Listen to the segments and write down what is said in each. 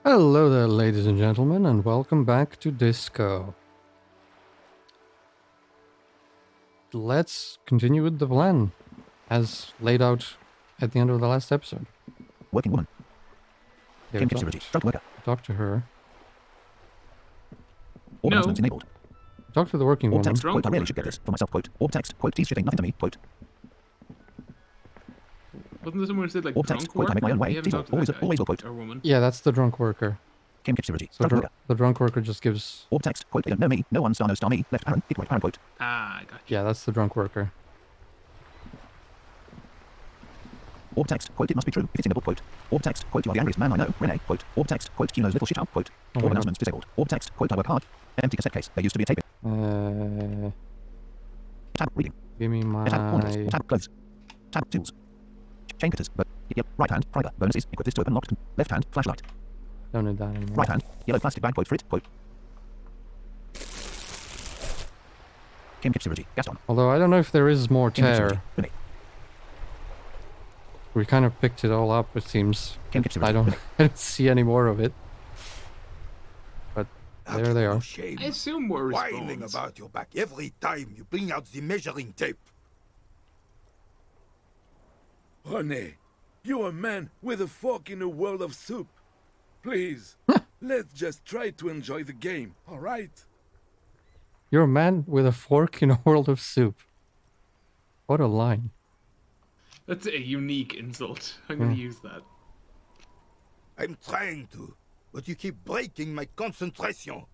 Hello there, ladies and gentlemen, and welcome back to Disco. Let's continue with the plan, as laid out at the end of the last episode. Working woman. Yeah, Kim Security. Drug worker. talk to her. All announcements enabled. Talk to the working Orb woman. text. Quote, I really should get this. For myself. Quote. Orb text. Quote, tease shitting nothing to me. Quote. Wasn't there someone who said like Orb text. drunk Quote, I make my own way. We haven't Tease talked to always, that guy, always will quote. or woman. Yeah, that's the drunk worker. Kim Security. So Drug worker. the drunk worker just gives... Orb text. Quote, they don't know me. No one star, no star me. Left Aaron. Hit right Aaron. Quote. Ah, I got you. Yeah, that's the drunk worker. Orb text. Quote, it must be true. If it's in the book. Quote. Orb text. Quote, you are the angriest man I know. Renee. Quote. Orb text. Quote, Q knows little shit out. Quote. Orb announcements disabled. Orb text. Quote, I work hard. Empty cassette case. There used to be a tape. Tab. Reading. Give me my... Tab. Warnings. Tab. Close. Tab. Tools. Chain cutters. But. Yep. Right hand. Private. Bonuses. Equip this to open locked. Left hand. Flashlight. Don't need that anymore. Right hand. Yellow plastic bag. Quote for it. Quote. Kim Security. Gaston. Although I don't know if there is more Kim Security. tear. Renee. We kind of picked it all up, it seems. Kim Security. I don't see any more of it. But there they are. Shame. I assume we're Whining responds. about your back every time you bring out the measuring tape. René, you're a man with a fork in a world of soup. Please, let's just try to enjoy the game, alright? You're a man with a fork in a world of soup. What a line. That's a unique insult. I'm gonna use that. I'm trying to, but you keep breaking my concentration.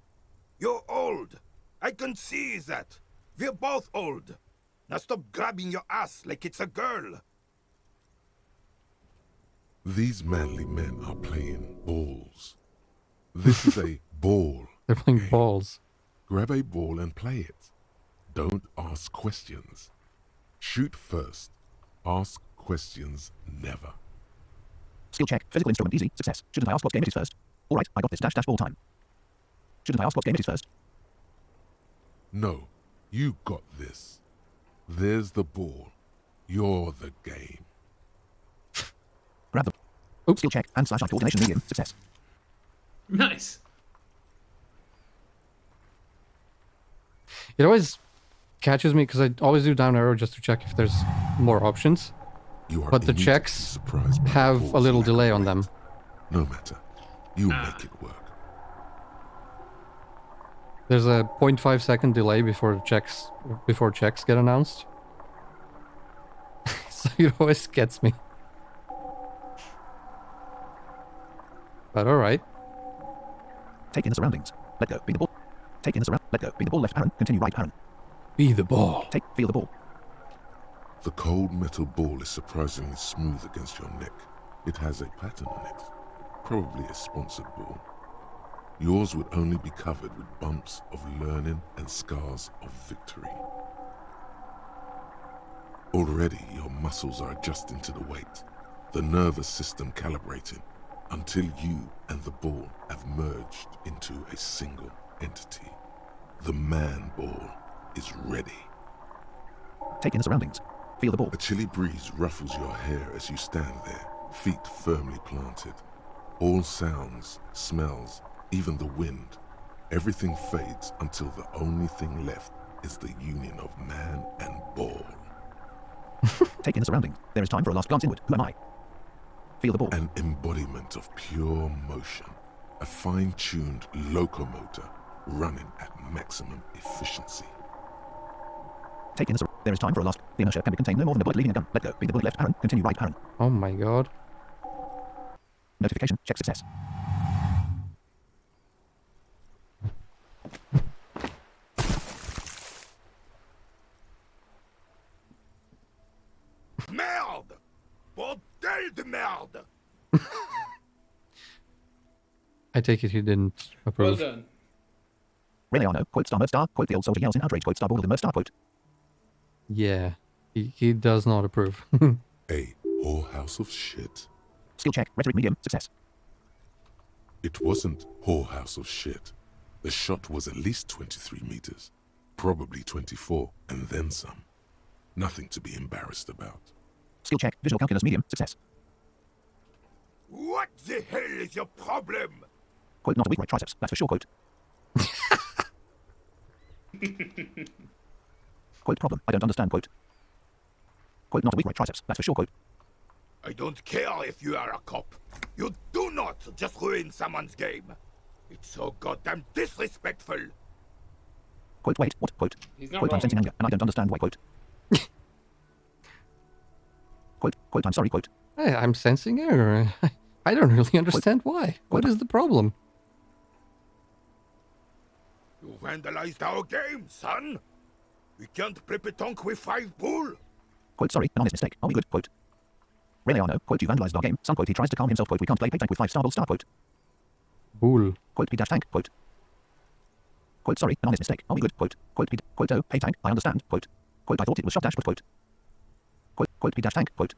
You're old. I can see that. We're both old. Now stop grabbing your ass like it's a girl. These manly men are playing balls. This is a ball. They're playing game. balls. Grab a ball and play it. Don't ask questions. Shoot first. Ask questions never. Skill check. Physical instrument easy. Success. Shouldn't I ask what game it is first? Alright, I got this. Dash dash ball time. Shouldn't I ask what game it is first? No, you got this. There's the ball. You're the game. Grab the... Oops. Skill check and slash eye coordination medium. Success. Nice. It always catches me because I always do down arrow just to check if there's more options. You are But the immediately checks surprised by the have a ball's little lack delay of on them. weight. No matter. You make it work. There's a 0.5 second delay before checks get announced. So it always gets me. But alright. Take in the surroundings. Let go. Be the ball. Take in the surround. Let go. Be the ball left Aaron. Continue right Aaron. Be the ball. Take. Feel the ball. The cold metal ball is surprisingly smooth against your neck. It has a pattern on it. Probably a sponsored ball. Yours would only be covered with bumps of learning and scars of victory. Already your muscles are adjusting to the weight, the nervous system calibrating, until you and the ball have merged into a single entity. The man ball is ready. Take in the surroundings. Feel the ball. A chilly breeze ruffles your hair as you stand there, feet firmly planted. All sounds, smells, even the wind, everything fades until the only thing left is the union of man and ball. Take in the surroundings. There is time for a last glance inward. Who am I? Feel the ball. An embodiment of pure motion, a fine-tuned locomotor running at maximum efficiency. Take in the There is time for a last. The inertia can be contained no more than a bullet leaving a gun. Let go. Be the bullet left Aaron. Continue right Aaron. Oh my god. Notification. Check success. Merde! Bordel de merde! I take it he didn't Well approve. done. Releano. Quote star murd star. Quote the old soldier yells in outrage. Quote star ball of the murd star. Quote. Yeah. He does not approve. A whorehouse of shit. Skill check. Rhetoric medium. Success. It wasn't whorehouse of shit. The shot was at least 23 meters, probably 24, and then some. Nothing to be embarrassed about. Skill check. Visual calculus medium. Success. What the hell is your problem? Quote, not a weak right triceps, that's for sure, quote. Quote, problem, I don't understand, quote. Quote, not a weak right triceps, that's for sure, quote. I don't care if you are a cop. You do not just ruin someone's game. It's so goddamn disrespectful. Quote, wait, what, quote. He's not Quote, I'm wrong. sensing anger, and I don't understand why, quote. Quote, I'm sorry, quote. Hey, I'm sensing error. I don't really understand why. What is the problem? You vandalized our game, son. We can't play petanque with 5 bull. Quote, sorry, an honest mistake, are we good, quote. Really, Arno, quote, you vandalized our game, son, quote, he tries to calm himself, quote, we can't play tank with 5-star bull star, quote. Bull. Quote, P-tank, quote. Quote, sorry, an honest mistake, are we good, quote. Quote, P, quote, oh, tank, I understand, quote. Quote, I thought it was shot dash, but quote. Quote, P-tank, quote.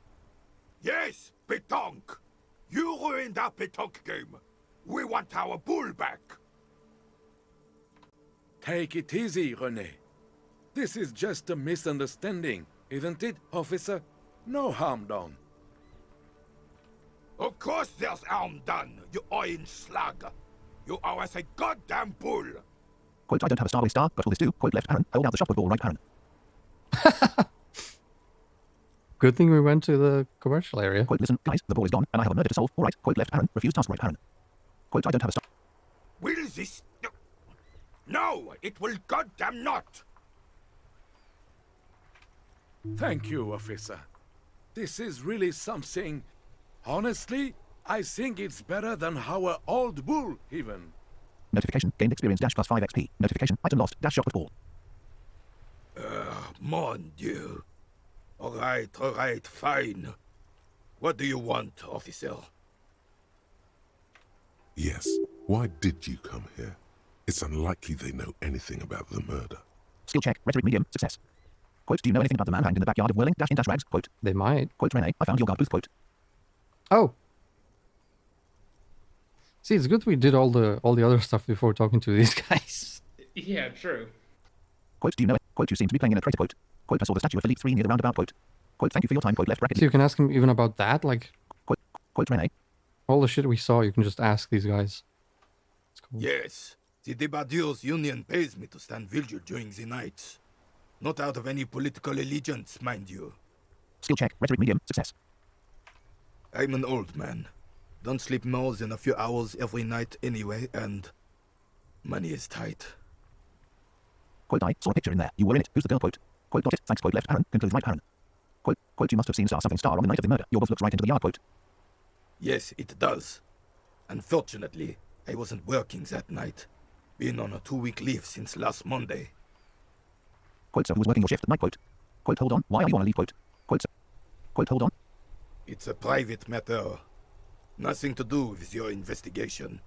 Yes, petanque. You ruined our petanque game. We want our bull back. Take it easy, René. This is just a misunderstanding, isn't it, officer? No harm done. Of course there's harm done, you orange slug. You owe us a goddamn bull. Quote, I don't have a starway star, but will this do? Quote, left parent, hold out the shot with ball, right parent. Good thing we went to the commercial area. Quote, listen, guys, the ball is gone, and I have a murder to solve, alright. Quote, left parent, refuse task, right parent. Quote, I don't have a star. Will this... No, it will goddamn not. Thank you, officer. This is really something. Honestly, I think it's better than our old bull, even. Notification, gained experience dash plus 5 XP. Notification, item lost, dash shot with ball. Mon Dieu. All right, fine. What do you want, officer? Yes. Why did you come here? It's unlikely they know anything about the murder. Skill check, rhetoric medium, success. Quote, do you know anything about the man hanged in the backyard of Whirling dash in dash rags? Quote. They might. Quote, Rene, I found your guard booth, quote. Oh. See, it's good we did all the other stuff before talking to these guys. Yeah, true. Quote, do you know it? Quote, you seem to be playing in a crater, quote. Quote, I saw the statue of Philippe 3 near the roundabout, quote. Quote, thank you for your time, quote, left bracket. So you can ask him even about that, like Quote, Rene. all the shit we saw. You can just ask these guys. It's cool. Yes, the Debardeurs Union pays me to stand vigil during the night. Not out of any political allegiance, mind you. Skill check, rhetoric medium, success. I'm an old man. Don't sleep more than a few hours every night anyway, and money is tight. Quote, I saw a picture in there. You were in it. Who's the girl, quote. Quote, got it. Thanks, quote, left parent, concludes right parent. Quote, you must have seen something star on the night of the murder. Your boss looks right into the yard, quote. Yes, it does. Unfortunately, I wasn't working that night. Been on a 2-week leave since last Monday. Quote, so who was working your shift at night, quote. Quote, hold on, why are you on a leave, quote. Quote, quote, hold on. It's a private matter. Nothing to do with your investigation.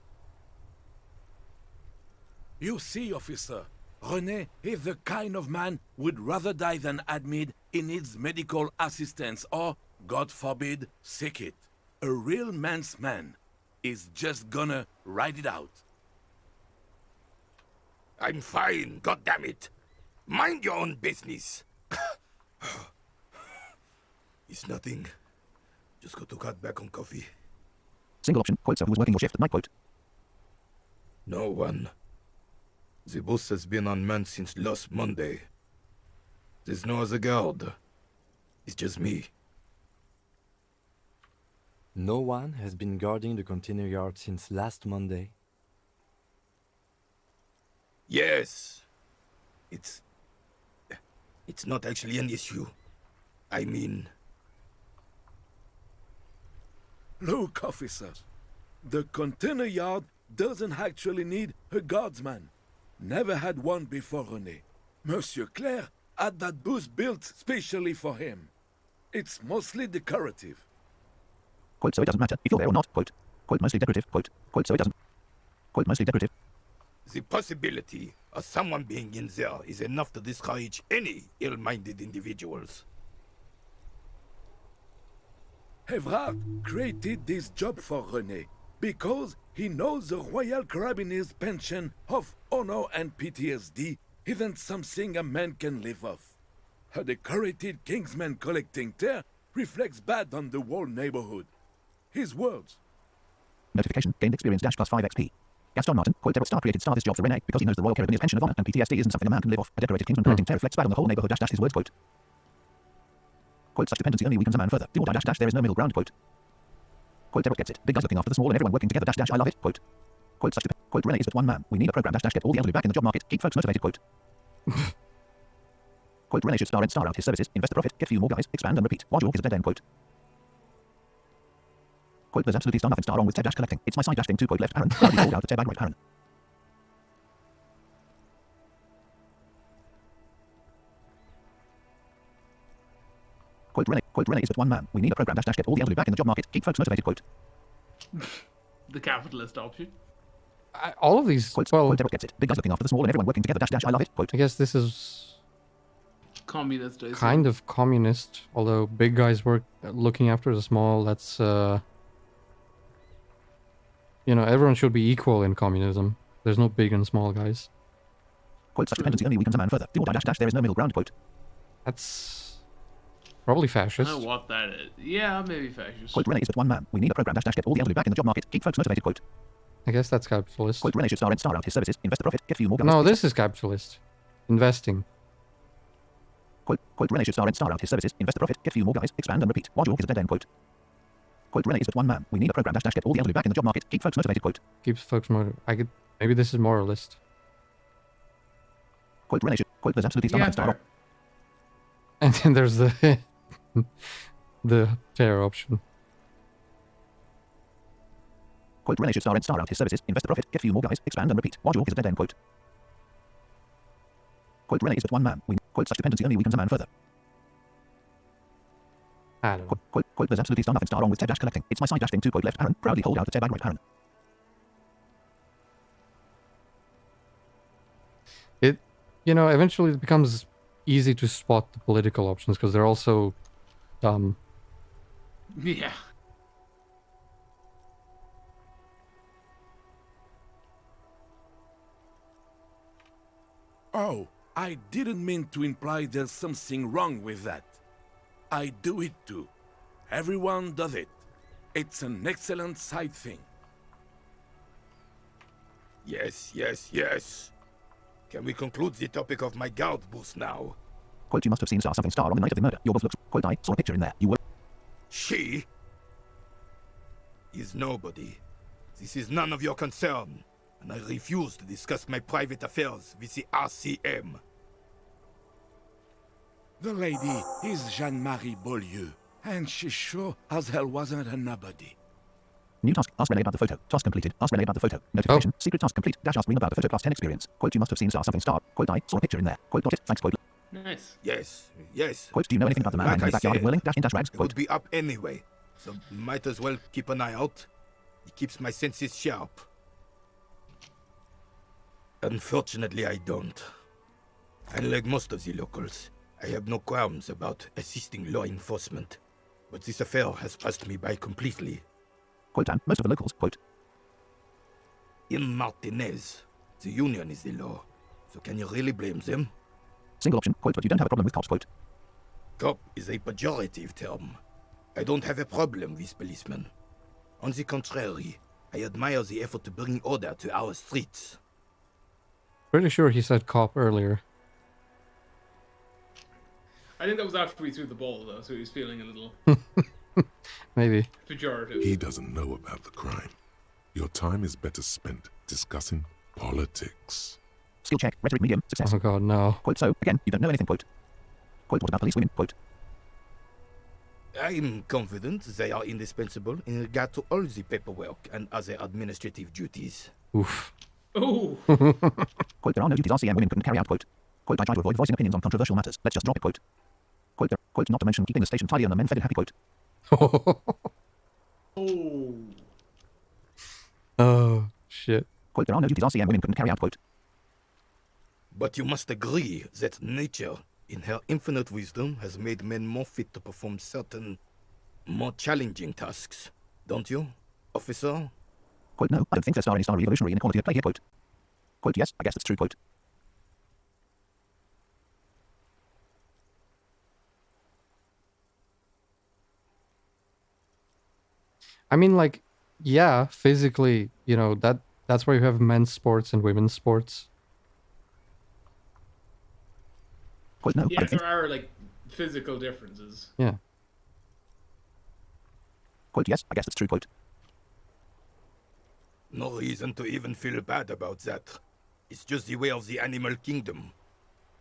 You see, officer, René is the kind of man would rather die than admit he needs medical assistance or, God forbid, sick it. A real man's man is just gonna ride it out. I'm fine, goddammit. Mind your own business. It's nothing. Just got to cut back on coffee. Single option, quote, so who was working your shift at night, quote. No one. The boss has been unmanned since last Monday. There's no other guard. It's just me. No one has been guarding the container yard since last Monday. Yes. It's not actually an issue. I mean... Look, officer, the container yard doesn't actually need a guardsman. Never had one before, René. Monsieur Claire had that booth built specially for him. It's mostly decorative. Quote, so it doesn't matter if you're there or not, quote. Quote, mostly decorative, quote. Quote, so it doesn't. Quote, mostly decorative. The possibility of someone being in there is enough to discourage any ill-minded individuals. Evrard created this job for René because he knows the Royal Carabiniers' pension of honor and PTSD isn't something a man can live off. A decorated Kingsman collecting tear reflects bad on the whole neighborhood. His words. Notification, gained experience dash plus 5 XP. Gaston Martin, quote, Derek Star created Star this job for Rene because he knows the Royal Caribbean's pension of honor and PTSD isn't something a man can live off. A decorated kingsman parenting tear reflects bad on the whole neighborhood dash his words, quote. Quote, such dependency only weakens a man further. Do or die dash there is no middle ground, quote. Quote, Derek gets it. Big guys looking after the small and everyone working together dash I love it, quote. Quote, quote, Rene is but one man. We need a program dash get all the elderly back in the job market. Keep folks motivated, quote. Quote, Rene should star and star out his services, invest the profit, get few more guys, expand and repeat. Wajork is a dead end, quote. Quote, there's absolutely nothing star wrong with Ted dash collecting. It's my side dash thing too, quote, left Aaron. Proudly called out the Ted bag right Aaron. Quote, Rene is but one man. We need a program dash get all the elderly back in the job market. Keep folks motivated, quote. The capitalist option. All of these, Quote, well, quote, Derek gets it. Big guys looking after the small and everyone working together dash I love it, quote. I guess this is Communist. kind of communist, although big guys work looking after the small. That's you know, everyone should be equal in communism. There's no big and small guys. Quote, such dependency only weakens a man further. Do or die dash there is no middle ground, quote. That's probably I fascist. don't know what that is. Yeah, maybe fascist. Quote, Rene is but one man. We need a program dash get all the elderly back in the job market. Keep folks motivated, quote. I guess that's capitalist. Quote, Rene should star and star out his services, invest the profit, get few more guys. No, this is capitalist. Investing. Quote, Rene should star and star out his services, invest the profit, get few more guys, expand and repeat. Wajork is a dead end, quote. Quote, Rene is but one man. We need a program dash get all the elderly back in the job market. Keep folks motivated, quote. Keeps folks motivated. I could, maybe this is moralist. Quote, Rene should, quote, there's absolutely Yeah, nothing star fair. And then there's the the fair option. Quote, Rene should star and star out his services, invest the profit, get few more guys, expand and repeat. Wajork is a dead end, quote. Quote, Rene is but one man. We, quote, such dependency only weakens a man further. I don't know. Quote, there's absolutely nothing star wrong with Ted dash collecting. It's my side dash thing too, quote, left Aaron. Proudly hold out the Ted bag right Aaron. It, you know, eventually it becomes easy to spot the political options because they're also dumb. Yeah. Oh, I didn't mean to imply there's something wrong with that. I do it too. Everyone does it. It's an excellent side thing. Yes. Can we conclude the topic of my guard boost now? Quote, you must have seen something star on the night of the murder. Your boss looks, quote, I saw a picture in there. You were. She is nobody. This is none of your concern, and I refuse to discuss my private affairs with the RCM. The lady is Jeanne-Marie Beaulieu, and she sure as hell wasn't a nobody. New task. Ask Rene about the photo. Task completed. Ask Rene about the photo. Notification. Secret task complete. Dash ask Rene about the photo plus 10 experience. Quote, you must have seen something star. Quote, I saw a picture in there. Quote, got it. Thanks, quote. Nice. Yes. Quote, do you know anything about the man Like in I the backyard said, whirling? Dash in dash rags. It Quote. would be up anyway, so might as well keep an eye out. It keeps my senses sharp. Unfortunately, I don't. Unlike most of the locals, I have no qualms about assisting law enforcement. But this affair has passed me by completely. Quote, and most of the locals. Quote. In Martinez, the union is the law. So can you really blame them? Single option. Quote, but you don't have a problem with cops. Quote. Cop is a pejorative term. I don't have a problem with policemen. On the contrary, I admire the effort to bring order to our streets. Pretty sure he said cop earlier. I think that was after we threw the ball, though, so he was feeling a little Maybe. pejorative. He doesn't know about the crime. Your time is better spent discussing politics. Skill check. Rhetoric medium. Success. Oh god, no. Quote, so, again, you don't know anything. Quote. Quote, what about police women? Quote. I'm confident they are indispensable in regard to all the paperwork and other administrative duties. Oof. Oh, Quote, there are no duties RCM women couldn't carry out. Quote. Quote, I try to avoid voicing opinions on controversial matters. Let's just drop it. Quote. Quote, not to mention keeping the station tidy and the men fed and happy. Quote. oh. Oh, shit. Quote, there are no duties RCM women couldn't carry out. Quote. But you must agree that nature, in her infinite wisdom, has made men more fit to perform certain, more challenging tasks. Don't you, officer? Quote, no, I don't think there's any star revolutionary inequality at play here. Quote. Quote, yes, I guess that's true. Quote. I mean, like, yeah, physically, you know, that That's why you have men's sports and women's sports. Quote, no. I Yeah, don't think. there are like physical differences. Yeah. Quote, yes, I guess that's true. Quote. No reason to even feel bad about that. It's just the way of the animal kingdom.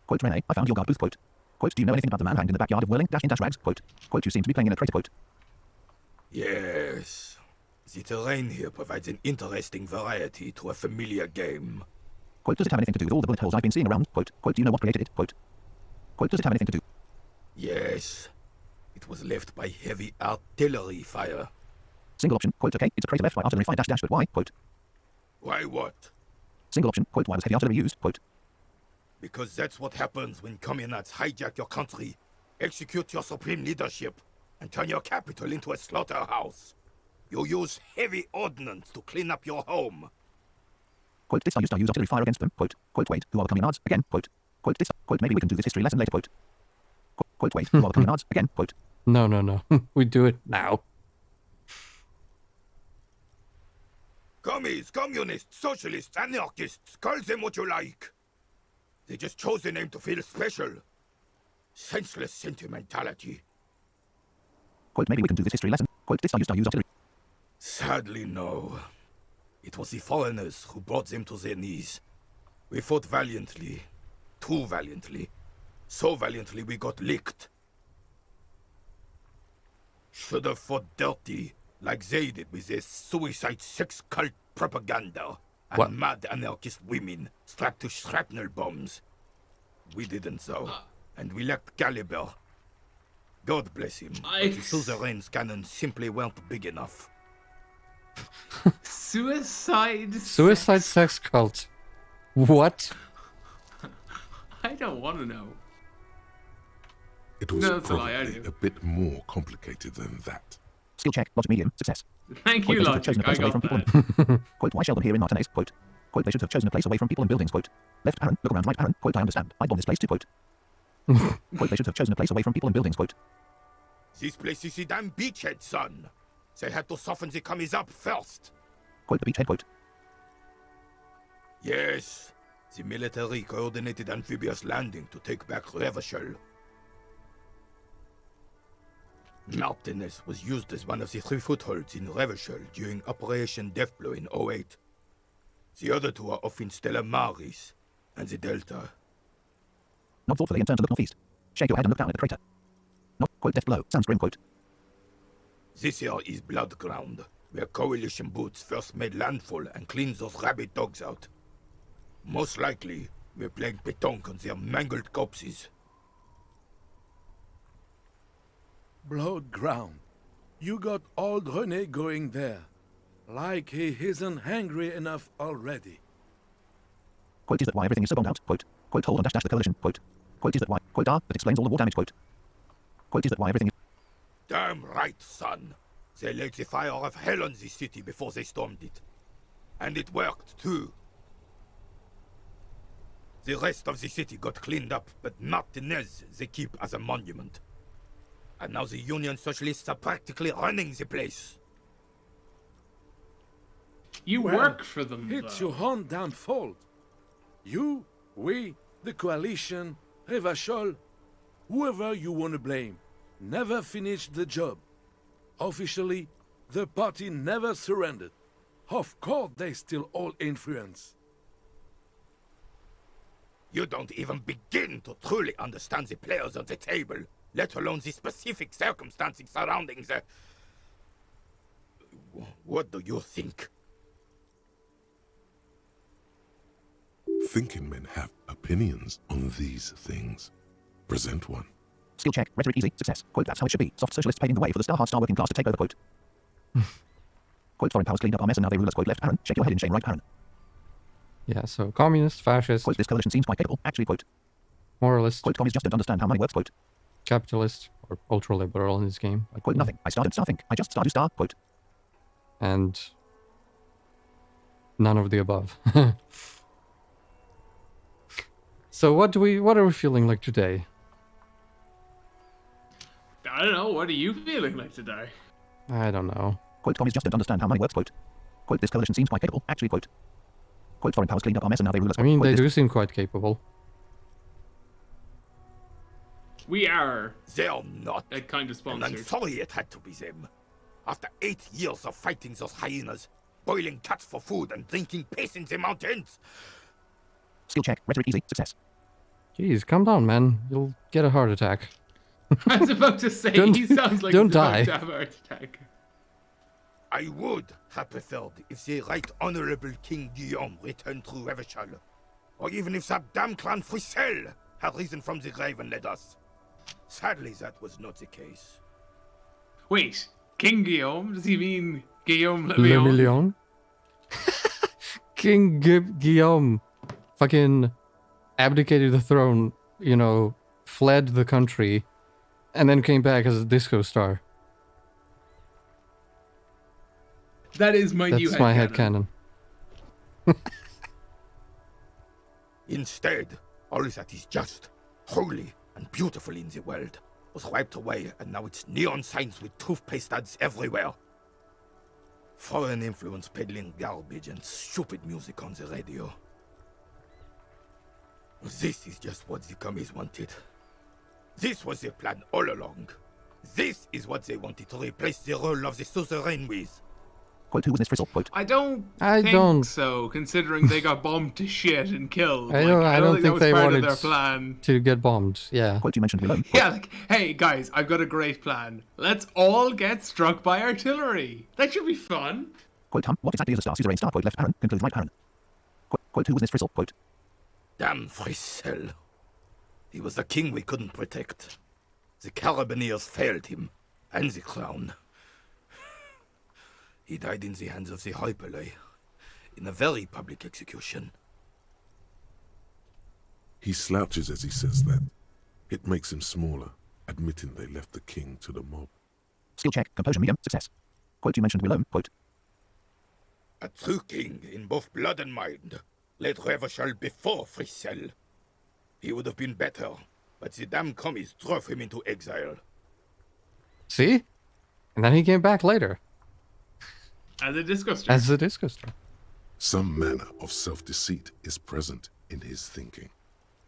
Quote, Rene, I found your guard booth. Quote. Quote, do you know anything about the man hanged in the backyard of Whirling dash in dash rags? Quote. Quote, you seem to be playing in a crater. Quote. Yes. The terrain here provides an interesting variety to a familiar game. Quote, does it have anything to do with all the bullet holes I've been seeing around? Quote. Quote, do you know what created it? Quote. Quote, does it have anything to do? Yes. It was left by heavy artillery fire. Single option. Quote, okay, it's a crater left by artillery fire dash dash, but why? Quote. Why what? Single option. Quote, why was heavy artillery used? Quote. Because that's what happens when communards hijack your country, execute your supreme leadership, and turn your capital into a slaughterhouse. You use heavy ordnance to clean up your home. Quote, this time you start use artillery fire against them. Quote. Quote, wait, who are the communards? Again. Quote. Quote, this. Quote, maybe we can do this history lesson later. Quote. Quote, wait, who are the communards? Again. Quote. No, no, no. We do it now. Commies, communists, socialists, anarchists, call them what you like. They just chose a name to feel special. Senseless sentimentality. Quote, maybe we can do this history lesson. Quote, this time you start use artillery. Sadly, no. It was the foreigners who brought them to their knees. We fought valiantly. Too valiantly. So valiantly we got licked. Should have fought dirty, like they did with their suicide sex cult propaganda and What? mad anarchist women strapped to shrapnel bombs. We didn't though, and we lacked caliber. God bless him, but the suzerain's cannons simply weren't big enough. Suicide. Suicide sex cult. What? I don't want to know. It was No, that's a lie, I probably do. a bit more complicated than that. Skill check. Logic medium. Success. Thank Quote, you, they should have chosen Logic. a place I away from got people. that. Quote, why shell them here in Martinez? Quote. Quote, they should have chosen a place away from people and buildings. Quote. Left Aaron, look around. Right Aaron. Quote, I understand. I bomb this place too. Quote. Quote, they should have chosen a place away from people and buildings. Quote. This place is a damn beachhead, son. They had to soften the commies up first. Quote, the beachhead. Quote. Yes, the military coordinated amphibious landing to take back Revachol. Martinez was used as one of the 3 footholds in Revachol during Operation Deathblow in 08. The other 2 are off in Stella Maris and the Delta. Nod thoughtfully and turn to look northeast. Shake your head and look down at the crater. Nod. Quote, death below. Sounds grim. Quote. This here is Blood Ground, where coalition boots first made landfall and cleaned those rabid dogs out. Most likely, we're playing pétanque on their mangled corpses. Blood ground. You got old René going there. Like he isn't hungry enough already. Quote, is that why everything is so bombed out? Quote. Quote, hold on dash dash the coalition. Quote. Quote, is that why? Quote, that explains all the war damage. Quote. Quote, is that why everything is. Damn right, son. They laid the fire of hell on this city before they stormed it. And it worked, too. The rest of the city got cleaned up, but Martinez they keep as a monument. And now the Union Socialists are practically running the place. You Well, work for them, It's though. your own damn fault. You, we, the coalition, Revachol, whoever you want to blame, never finished the job. Officially, the party never surrendered. Of course, they still hold influence. You don't even begin to truly understand the players on the table, let alone the specific circumstances surrounding the... What do you think? Thinking men have opinions on these things. Present one. Skill check. Rhetoric easy. Success. Quote, that's how it should be. Soft socialists paving the way for the star working class to take over. Quote. Quote, foreign powers cleaned up our mess and now they rule us. Quote, left Aaron. Shake your head in shame. Right Aaron. Yeah, so communist, fascist, Quote, this coalition seems quite capable. Actually, quote. moralist, Quote, commies just don't understand how money works. Quote. capitalist, or ultra-liberal in this game. Quote, nothing. I started starting. I just started star. Quote. And none of the above. So what are we feeling like today? I don't know. What are you feeling like today? I don't know. Quote, commies just don't understand how money works. Quote. Quote, this coalition seems quite capable. Actually, quote. Quote, foreign powers cleaned up our mess and now they rule us. I mean, Quote, they this- do seem quite capable. We are They're not. kind of And I'm sponsored. sorry it had to be them. After 8 years of fighting those hyenas, boiling cats for food and drinking piss in the mountains, Skill check. Rhetoric easy. Success. Jeez, calm down, man. You'll get a heart attack. I was about to say, Don't- he sounds like don't he's about die. to have a heart attack. I would have preferred if the Right Honorable King Guillaume returned through Revachol, or even if that damn clan Frisel had risen from the grave and led us. Sadly, that was not the case. Wait, King Guillaume? Does he mean Guillaume Le Le Lion? Million? King Guillaume fucking abdicated the throne, you know, fled the country, and then came back as a disco star. That is my new That's my headcanon. headcanon. Instead, all that is just, holy, and beautiful in the world was wiped away, and now it's neon signs with toothpaste ads everywhere. Foreign influence peddling garbage and stupid music on the radio. This is just what the commies wanted. This was their plan all along. This is what they wanted to replace the role of the suzerain with. Quote, who was this Frizzle? Quote, I don't I think don't- so, considering they got bombed to shit and killed. I don't think that was they part wanted of their plan. to get bombed. Yeah. quote, you mentioned below. Quote, Yeah, like, hey guys, I've got a great plan. Let's all get struck by artillery. That should be fun. quote, what exactly is a star? Suzerain star. Quote, left parent. Concludes right parent. Quote, who was this Frizzle? Quote, Damn Frisel. He was the king we couldn't protect. The Carabineers failed him, and the crown. He died in the hands of the Hyperlay, in a very public execution. He slouches as he says that. It makes him smaller, admitting they left the king to the mob. skill check. Composure medium. Success. Quote, you mentioned below. Quote, A true king in both blood and mind led Revachol before Frisel. He would have been better, but the damn commies drove him into exile. See? And then he came back later As a discussed. as a disco star. Some manner of self-deceit is present in his thinking.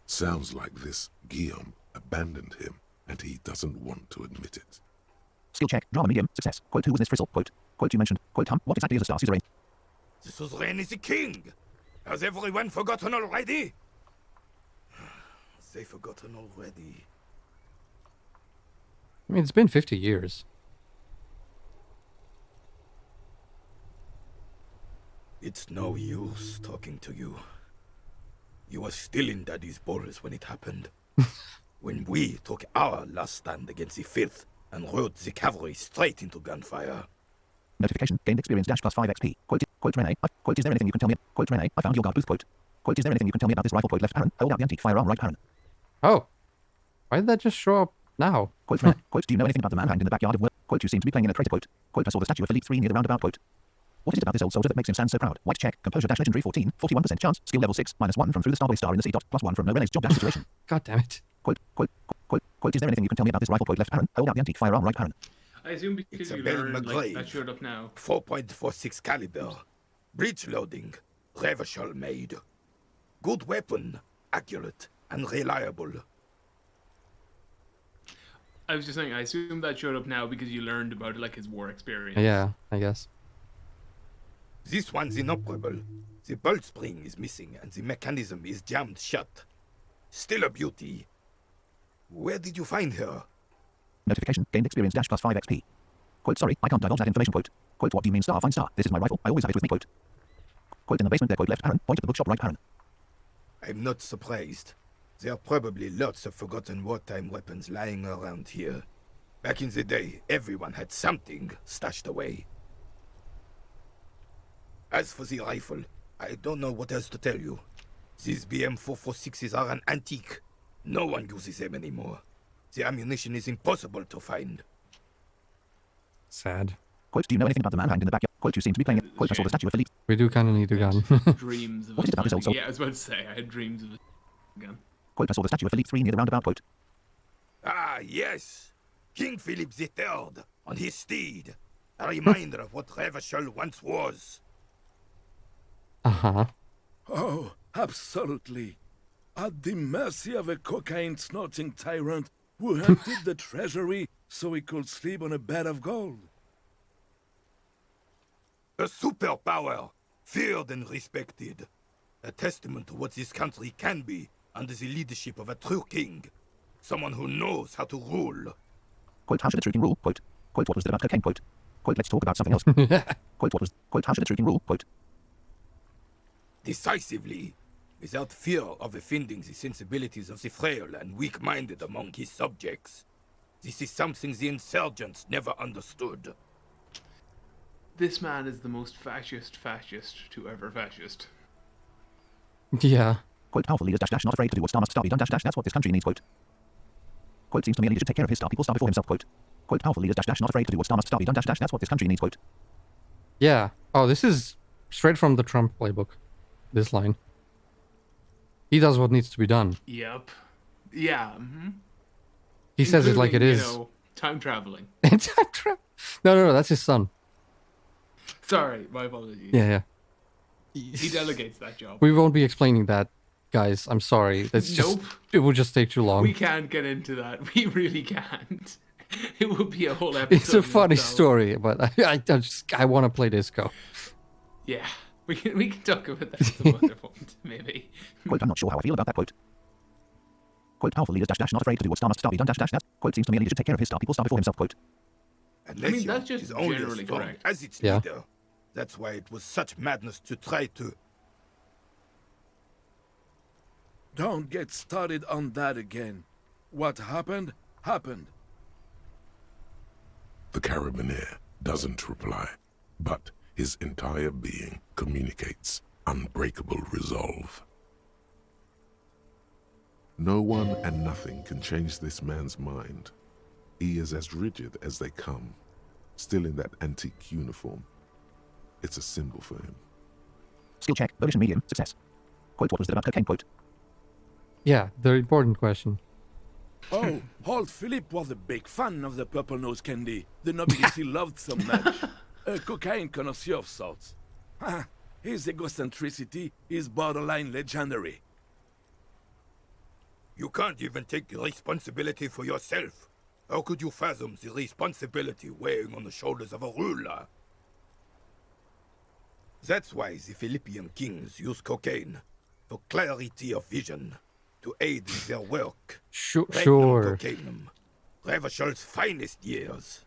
Sounds like this Guillaume abandoned him, and he doesn't want to admit it. skill check. Drama medium. Success. Quote, who was this Frizzle? Quote, you mentioned. Quote, what exactly is a star? Suzerain. The suzerain is the king! Has everyone forgotten already? They forgotten already. I mean, it's been 50 years. It's no use talking to you. You were still in Daddy's balls when it happened. When we took our last stand against the filth and rode the cavalry straight into gunfire. Notification. Gained experience dash plus 5 XP. Quote, Rene. Quote, is there anything you can tell me? Quote, Rene. I found your guard booth. Quote, is there anything you can tell me about this rifle? Quote, left parent. Hold out the antique firearm. Right parent. Oh. Why did that just show up now? Quote, Rene. Quote, do you know anything about the man hanged in the backyard of work? Quote, you seem to be playing in a crater. Quote, I saw the statue of Philippe III near the roundabout. Quote, what is it about this old soldier that makes him stand so proud? White check. Composure dash legendary 14. 41% chance. Skill level 6. -1 from through the starboy star in the sea. +1 from no Rene's job dash situation. God damn it. Quote, is there anything you can tell me about this rifle? Quote, left parent. Hold out the antique firearm. Right parent. I assume because It's a you Bell learned like, McGrave. that showed up now. 4.46 caliber. Breech loading. Revachol made. Good weapon. Accurate and reliable. I was just saying, I assume that showed up now because you learned about like his war experience. Yeah, I guess. This one's inoperable. The bolt spring is missing and the mechanism is jammed shut. Still a beauty. Where did you find her? Notification. Gained experience dash plus 5 XP. Quote, sorry, I can't divulge that information. Quote, what do you mean star? Find star. This is my rifle. I always have it with me. Quote, in the basement there. Quote, left parent. Point to the bookshop. Right parent. I'm not surprised. There are probably lots of forgotten wartime weapons lying around here. Back in the day, everyone had something stashed away. As for the rifle, I don't know what else to tell you. These BM-446s are an antique. No one uses them anymore. The ammunition is impossible to find. Sad. Quote, do you know anything about the man hanged in the backyard? Quote, you seem to be playing it. Quote, I saw the statue of Philippe. We do kind of need a gun. Dreams of What is it about this old finding- Yeah, I was about to say, I had dreams of it again. Quote, I saw the statue of Philippe III near the roundabout. Quote, Ah, yes. King Philip III on his steed. A reminder of what Revachol once was. Uh-huh. Oh, absolutely. At the mercy of a cocaine-snorting tyrant who emptied the treasury so he could sleep on a bed of gold. A superpower, feared and respected. A testament to what this country can be under the leadership of a true king. Someone who knows how to rule. Quote, how should a true king rule? Quote, what was it about cocaine? Quote, let's talk about something else. Quote, how should a true king rule? Quote, Decisively, without fear of offending the sensibilities of the frail and weak-minded among his subjects. This is something the insurgents never understood. This man is the most fascist to ever fascist. Yeah. quote, powerful leaders dash not afraid to do what star must star be done dash that's what this country needs. Quote, seems to me a leader should take care of his star people star before himself. Quote, powerful leaders dash not afraid to do what star must star be done dash that's what this country needs. Quote. Yeah. Oh, this is straight from the Trump playbook. This line. He does what needs to be done. Yep. Yeah. Mm-hmm. He says it like it is. You know, time traveling. No, that's his son. Sorry, my apologies. Yeah. He delegates that job. We won't be explaining that, guys. I'm sorry. That's just it will just take too long. We can't get into that. We really can't. It would be a whole episode. It's a funny story, but I want to play disco. Yeah, we can talk about that at some other point, maybe. Quote, I'm not sure how I feel about that. Quote, powerful leaders dash not afraid to do what star must star be done dash that's seems to me a leader should take care of his star people star before himself. Quote. Elysium that's just is only generally as strong correct. as its Yeah. leader. That's why it was such madness to try to... Don't get started on that again. What happened, happened. The Carabiner doesn't reply, but his entire being communicates unbreakable resolve. No one and nothing can change this man's mind. He is as rigid as they come, still in that antique uniform. It's a symbol for him. Skill check, volition medium, success. Quote, what was it about cocaine? Quote. Yeah, the important question. Oh, old Philip was a big fan of the purple nose candy. The nobility loved so much. A cocaine connoisseur of sorts. His egocentricity is borderline legendary. You can't even take responsibility for yourself. How could you fathom the responsibility weighing on the shoulders of a ruler? That's why the Philippian kings use cocaine, for clarity of vision, to aid in their work. Sure. Cocainum, Revachol's finest years.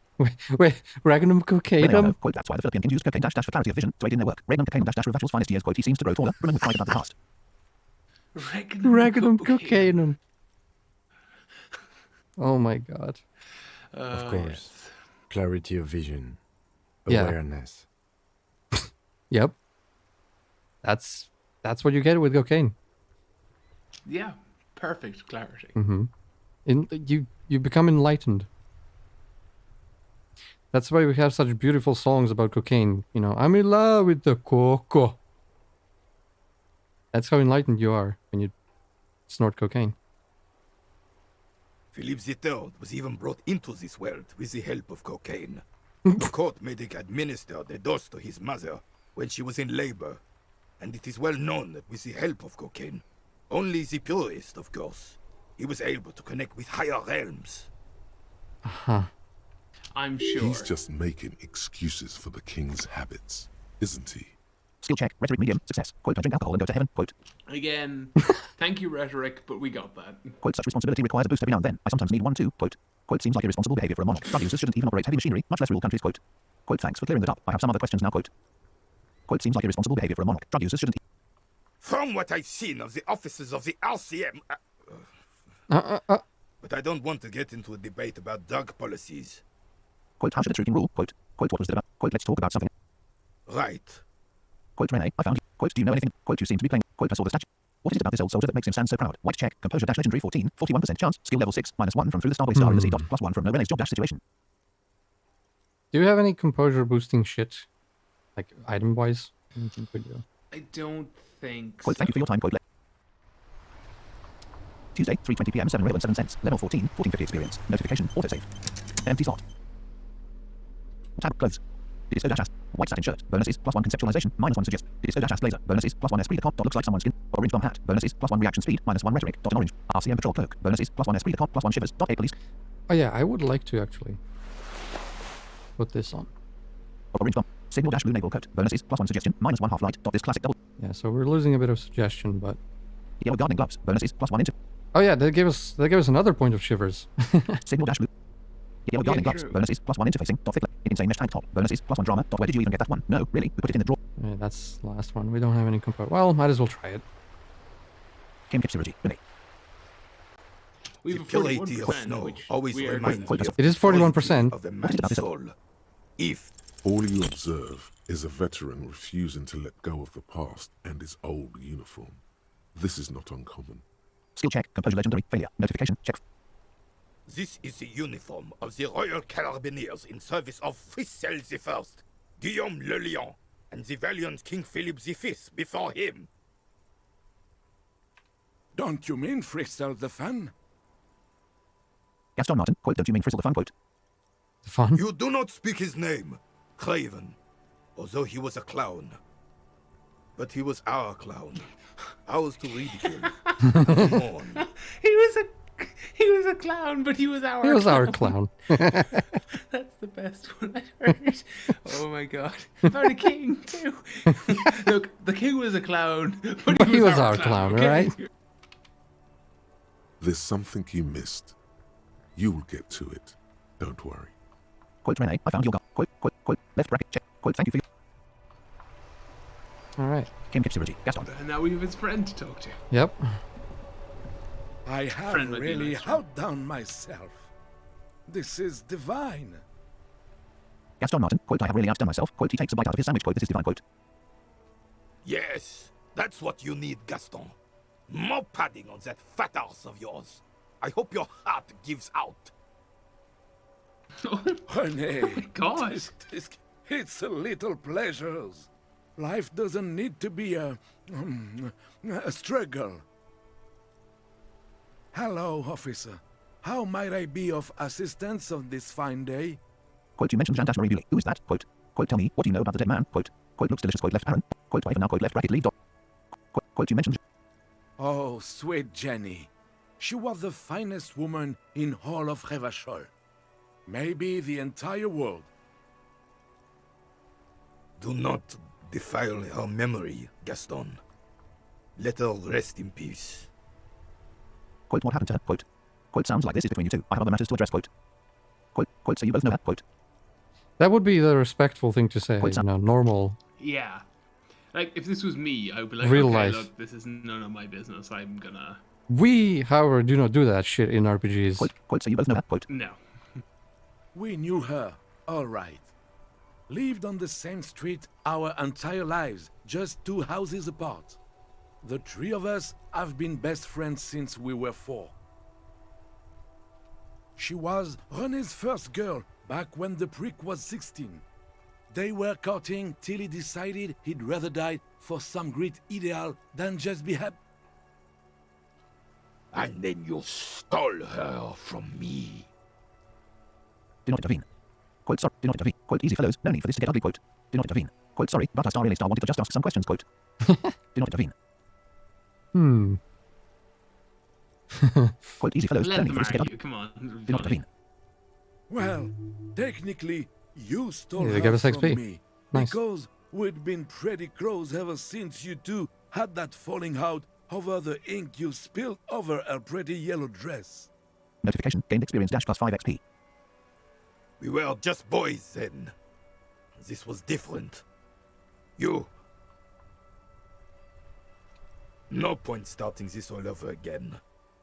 Wait, Regnum cocainum? Quote, that's why the Philippine kings use cocaine dash for clarity of vision to aid in their work. Regnum cocaine dash Revachol's finest years. Quote, he seems to grow taller, brimming with pride about the past. Regnum cocainum. Oh my god. Of course. Yes. Clarity of vision. Yeah. Awareness. Yep. That's what you get with cocaine. Yeah, perfect clarity. Mm-hmm. You become enlightened. That's why we have such beautiful songs about cocaine. You know, I'm in love with the coco. That's how enlightened you are when you snort cocaine. Philip III was even brought into this world with the help of cocaine. The court made him administer the dose to his mother when she was in labor, and it is well known that with the help of cocaine, only the purest, of course, he was able to connect with higher realms. Uh-huh. I'm sure. He's just making excuses for the king's habits, isn't he? Skill check, rhetoric medium, success. Quote, don't drink alcohol and go to heaven. Quote, Again, thank you, rhetoric, but we got that. such responsibility requires a boost every now and then. I sometimes need one too. Quote, seems like irresponsible behavior for a monarch. Drug users shouldn't even operate heavy machinery, much less rule countries. Quote, thanks for clearing that up. I have some other questions now. Quote, seems like irresponsible behavior for a monarch. Drug users shouldn't. From what I've seen of the officers of the RCM... But I don't want to get into a debate about drug policies. Quote, how should a true king rule? Quote, what was it about? Let's talk about something. Right. Quote, Rene, I found you. Quote, do you know anything? Quote, you seem to be playing. Quote, I saw the statue. What is it about this old soldier that makes him stand so proud? White check, composure dash legendary 14, 41% chance, skill level 6, -1 from through the Starboy star in the sea dot, +1 from no Rene's job dash situation. Do you have any composure boosting shit? Like item wise? I don't think Quote, thank you for your time. Quote, Tuesday, 3:20 p.m. 7 and 7 cents. Level 14, 1450 experience. Notification, autosave. Empty slot. Tab close. Disco dash white satin shirt. Bonuses +1 conceptualization -1 suggest. Disco dash blazer. Bonuses +1 esprit de corps. Looks like someone's skin. Orange bomb hat. Bonuses +1 reaction speed -1 rhetoric. Orange. RCM patrol cloak. Bonuses +1 esprit de corps +1 shivers. A police. Oh yeah, I would like to actually put this on. Orange bomb. Signal dash blue naval coat. Bonuses +1 suggestion -1 half light. This classic double. Yeah, so we're losing a bit of suggestion, but Yellow gardening gloves. Bonuses +1 into. oh yeah, that gave us another point of shivers. Signal dash blue. Yellow gardening gloves. true. Bonuses +1 interfacing. Thick. Insane mesh tank top. Bonuses +1 drama. Where did you even get that one? No, really. We put it in the drawer. Yeah, that's the last one. We don't have any compo. Well, might as well try it. Kim Kipsirity. Renee. We The have a purity of 41%, snow which always we are reminds good. me of It is the 41%. quality of a man's soul. If All you observe is a veteran refusing to let go of the past and his old uniform. This is not uncommon. Skill check. Composure legendary. Failure. Notification. Check. this is the uniform of the Royal Carabiniers in service of Frissel I, Guillaume le Lion, and the valiant King Philip V before him. Don't you mean Frissel the fan? Gaston Martin. Quote. Don't you mean Frizzle the fun? Quote. Fun. You do not speak his name, Craven, although he was a clown. But he was our clown. Ours to ridicule. and mourn. He was a clown, but he was our He was clown. our clown. That's the best one I've heard. Oh my god. About a king too. Look, the king was a clown, but He was our clown, okay? right? There's something you missed. You will get to it. Don't worry. Quote. Renee. I found your quote. Left bracket. Check. Quote. Thank you for your. All right. Kim Kipsirity. Gaston. And now we have his friend to talk to. Yep. I have Friend might be a really nice one. outdone myself. This is divine. Gaston Martin. Quote. I have really outdone myself. Quote. He takes a bite out of his sandwich. Quote. This is divine. Quote. Yes, that's what you need, Gaston. More padding on that fat arse of yours. I hope your heart gives out. Renee. God. It's a little pleasures. Life doesn't need to be a struggle. Hello, officer. How might I be of assistance on this fine day? Quote. You mentioned Jean Marie Buley. Who is that? Quote. Quote. Tell me what do you know about the dead man? Quote. Quote. Looks delicious. Quote. Left Aaron. Quote. I even now. Quote. Left bracket. Leave. Dot. Quote. You mentioned. Oh, sweet Jenny. She was the finest woman in all of Revachol. Maybe the entire world. Do not defile her memory, Gaston. Let her rest in peace. Quote. What happened to her? Quote. Quote. Sounds like this is between you two. I have other matters to address. Quote. Quote. Quote. So you both know that. Quote. That would be the respectful thing to say. Quite You know, normal. Yeah. Like, if this was me, I would be like, Real okay, life. look, this is none of my business. I'm gonna... We, however, do not do that shit in RPGs. Quote. Quote. So you both know that. Quote. No. We knew her, all right. Lived on the same street our entire lives, just 2 houses apart. The 3 of us have been best friends since we were 4. She was René's first girl back when the prick was 16. They were courting till he decided he'd rather die for some great ideal than just be happy. And then you stole her from me. Do not intervene. Quote. Sorry. Do not intervene. Quote. Easy fellows. No need for this to get ugly. Quote. Do not intervene. Quote. Sorry, but I really wanted to just ask some questions. Quote. Do not intervene. Hmm. Quote. Easy fellows. Let No need them for this to get argue, ugly. come on. Do not intervene. Well, technically, you stole Yeah, they her gave us from XP. me. Nice. Because we'd been pretty close ever since you two had that falling out over the ink you spilled over her pretty yellow dress. Notification. Gained experience dash +5 XP. We were just boys then. This was different. You. No point starting this all over again.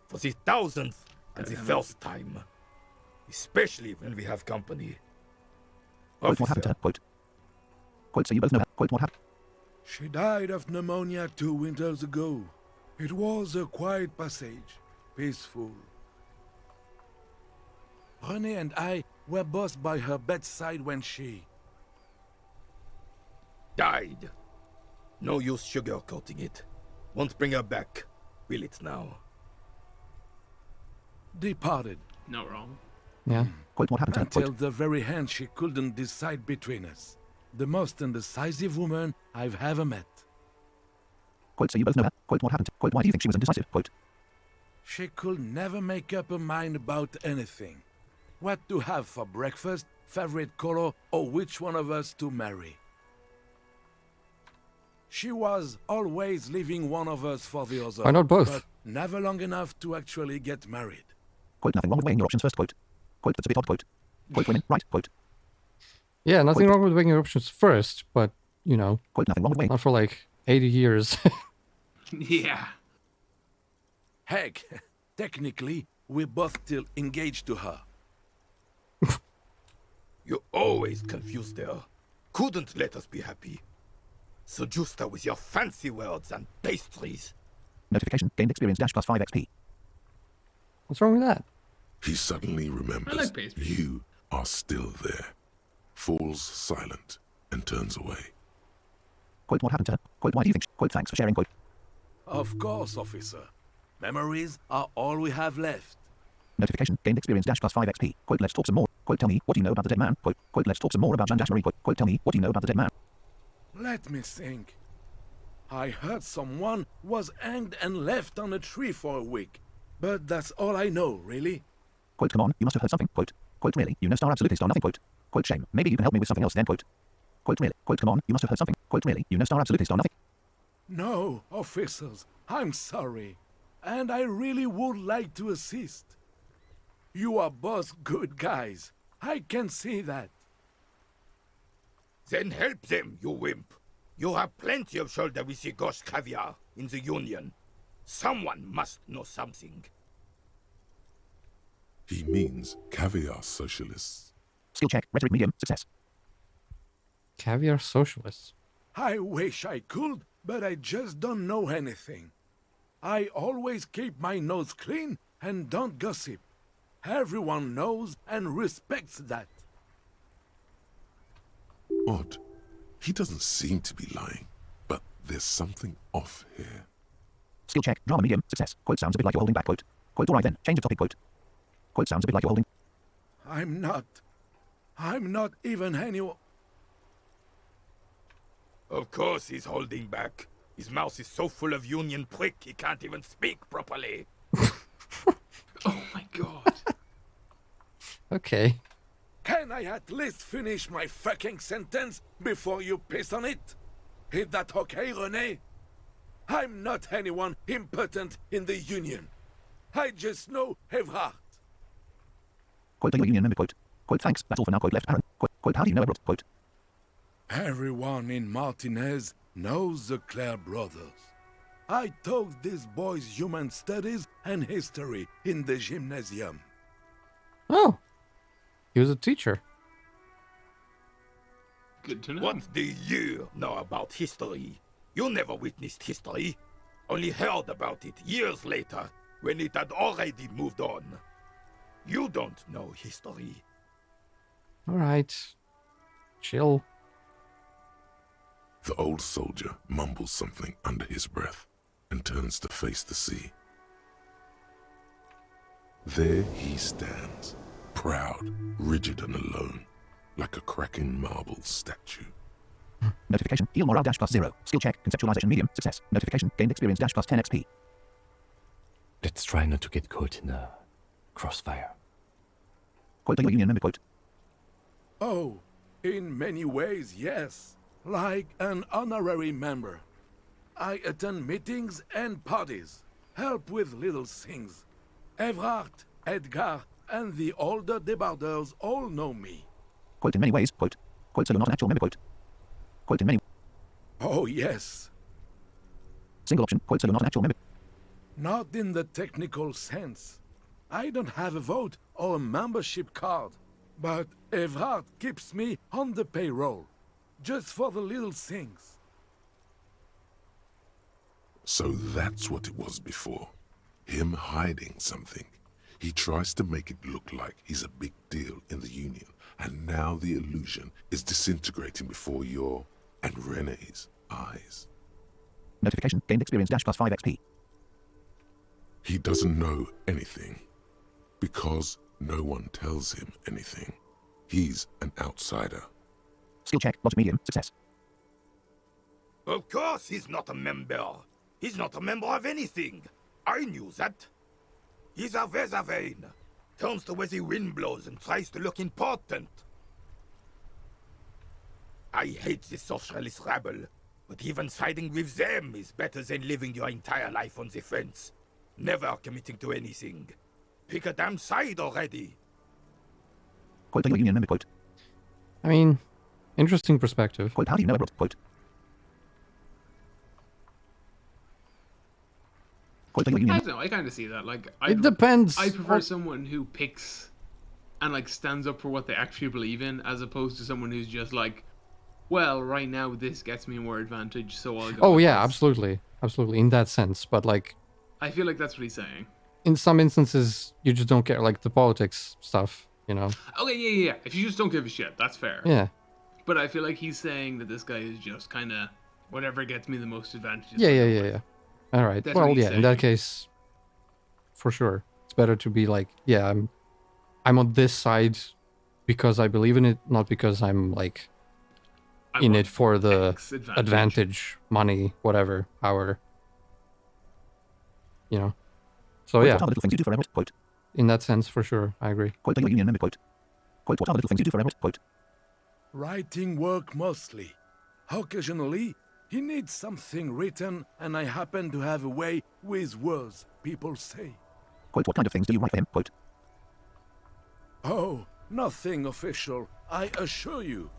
For the 1000th and the first time. Especially when we have company. Quote. What happened to her? Quote. Quote. So you both know that. Quote. What happened? She died of pneumonia 2 winters ago. It was a quiet passage, peaceful. René and I were both by her bedside when she... Died. No use sugarcoating it. Won't bring her back. Will it now? departed. Not wrong. Yeah. Quote. What happened to her? Until Quote. the very end she couldn't decide between us. the most indecisive woman I've ever met. Quote, so you both know her. Quote, what happened? Quote, why do you think she was indecisive? Quote, She could never make up her mind about anything. What to have for breakfast, favorite color, or which one of us to marry. She was always leaving one of us for the other. Why not both? But never long enough to actually get married. quote, nothing wrong with weighing your options first. Quote, quote, that's a bit odd. Quote, quote, women, right? Quote, Yeah, nothing Quote. wrong with weighing your options first, but, you know, quote, nothing wrong with weighing. not for like 80 years. Yeah. Heck, technically, we're both still engaged to her. You always confused her. Couldn't let us be happy. Seduced her with your fancy words and pastries. Notification, gained experience dash plus 5 XP. What's wrong with that? He suddenly remembers like pastry. you are still there, falls silent, and turns away. Quote, what happened to her? Quote, why do you think? Quote, thanks for sharing. Quote, Of course, officer. Memories are all we have left. notification, gained experience dash plus 5 XP. Quote, let's talk some more. Quote, tell me, what do you know about the dead man? Quote, quote, let's talk some more about Jean dash Marie. Quote, tell me, what do you know about the dead man? Let me think. I heard someone was hanged and left on a tree for a week. But that's all I know, really. Quote, come on, you must have heard something. Quote, quote, really, you know star absolutely star nothing. Quote, quote, shame, maybe you can help me with something else then. Quote, quote, really, quote, come on, you must have heard something. Quote, really, you know star absolutely star nothing. No, officers, I'm sorry. And I really would like to assist. You are both good guys. I can see that. Then help them, you wimp. You have plenty of shoulder with your gauche caviar in the Union. Someone must know something. He means caviar socialists. Skill check, rhetoric medium, success. Caviar socialists. I wish I could, but I just don't know anything. I always keep my nose clean and don't gossip. Everyone knows and respects that. Odd. He doesn't seem to be lying, but there's something off here. Skill check, drama medium, success. Quote, sounds a bit like you're holding back. Quote, quote, alright then, change the topic. Quote, quote, sounds a bit like you're holding. I'm not even anyone. Of course he's holding back. His mouth is so full of Union prick he can't even speak properly. Oh my god. Okay. Can I at least finish my fucking sentence before you piss on it? Is that okay, René? I'm not anyone important in the Union. I just know Evrard. Quote, are you a Union member? Quote, quote, thanks, that's all for now. Quote, left, Aaron. Quote, quote, how do you know Everett? Quote, Everyone in Martinez knows the Clare brothers. I taught these boys human studies and history in the gymnasium. Oh. He was a teacher. Good to know. What do you know about history? You never witnessed history. Only heard about it years later, when it had already moved on. You don't know history. Alright. Chill. The old soldier mumbles something under his breath and turns to face the sea. There he stands, proud, rigid and alone, like a cracking marble statue. notification, heal morale dash plus 0. Skill check, conceptualization medium, success. Notification, gained experience dash plus 10 XP. Let's try not to get caught in a crossfire. Quote, are you a Union member? Quote, Oh, in many ways, yes. Like an honorary member. I attend meetings and parties, help with little things. Evrard, Edgar, and the older debarders all know me. quote, in many ways. Quote, quote, so you're not an actual member. Quote, quote, in many. Oh, yes. Single option. Quote, so you're not an actual member. Not in the technical sense. I don't have a vote or a membership card, but Evrard keeps me on the payroll, just for the little things. So that's what it was before. Him hiding something. He tries to make it look like he's a big deal in the Union, and now the illusion is disintegrating before your and René's eyes. Notification, gained experience dash plus 5 XP. He doesn't know anything because no one tells him anything. He's an outsider. Skill check. Logic medium. Success. Of course he's not a member. He's not a member of anything. I knew that. He's a Vezavane. Turns to where the wind blows and tries to look important. I hate the socialist rabble, but even siding with them is better than living your entire life on the fence. Never committing to anything. Pick a damn side already. Quote, are you a union member? Quote. I mean, interesting perspective. Quote, how do you know about? Quote. Quote, are you a I union don't know. I kind of see that. Like, It depends. I prefer on- someone who picks and like stands up for what they actually believe in, as opposed to someone who's just like, well, right now this gets me more advantage, so I'll go. Oh with yeah, this. absolutely, absolutely. In that sense, but like I feel like that's what he's saying. in some instances, you just don't care, like the politics stuff. You know? Okay, yeah. If you just don't give a shit, that's fair. Yeah. But I feel like he's saying that this guy is just kind of whatever gets me the most advantages. Yeah. All right. That's what Well, he's yeah. In that saying. case, for sure, it's better to be like, yeah, I'm on this side because I believe in it, not because I'm like I in want it for the X advantage, money, whatever, power. You know. So Quote, yeah, what are the little things you do forever? Quote. in that sense, for sure, I agree. Quote, are you a union member? Quote. Quote, what are the little things you do forever? Quote. Writing work mostly. Occasionally, he needs something written, and I happen to have a way with words, people say. Quote, what kind of things do you write for him? Quote. Oh, nothing official, I assure you.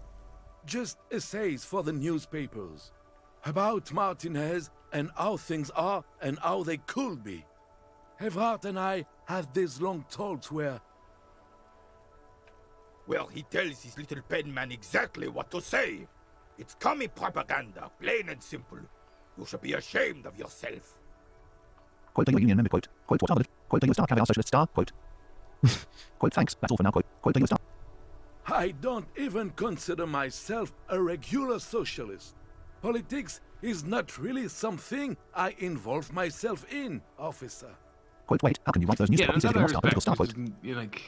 Just essays for the newspapers. About Martinez and how things are and how they could be. Evrard and I had these long talks where Well, he tells his little pen man exactly what to say. It's commie propaganda, plain and simple. You should be ashamed of yourself. Quote, are you a union member? Quote. Quote, what are the... Quote, are you a star caviar socialist star? Quote. Quote, thanks, that's all for now. Quote. Quote, are you a star... I don't even consider myself a regular socialist. Politics is not really something I involve myself in, officer. Quote, wait, how can you write those Yeah, newspaper pieces that if I you're not a political star? respect. Quote. You're like,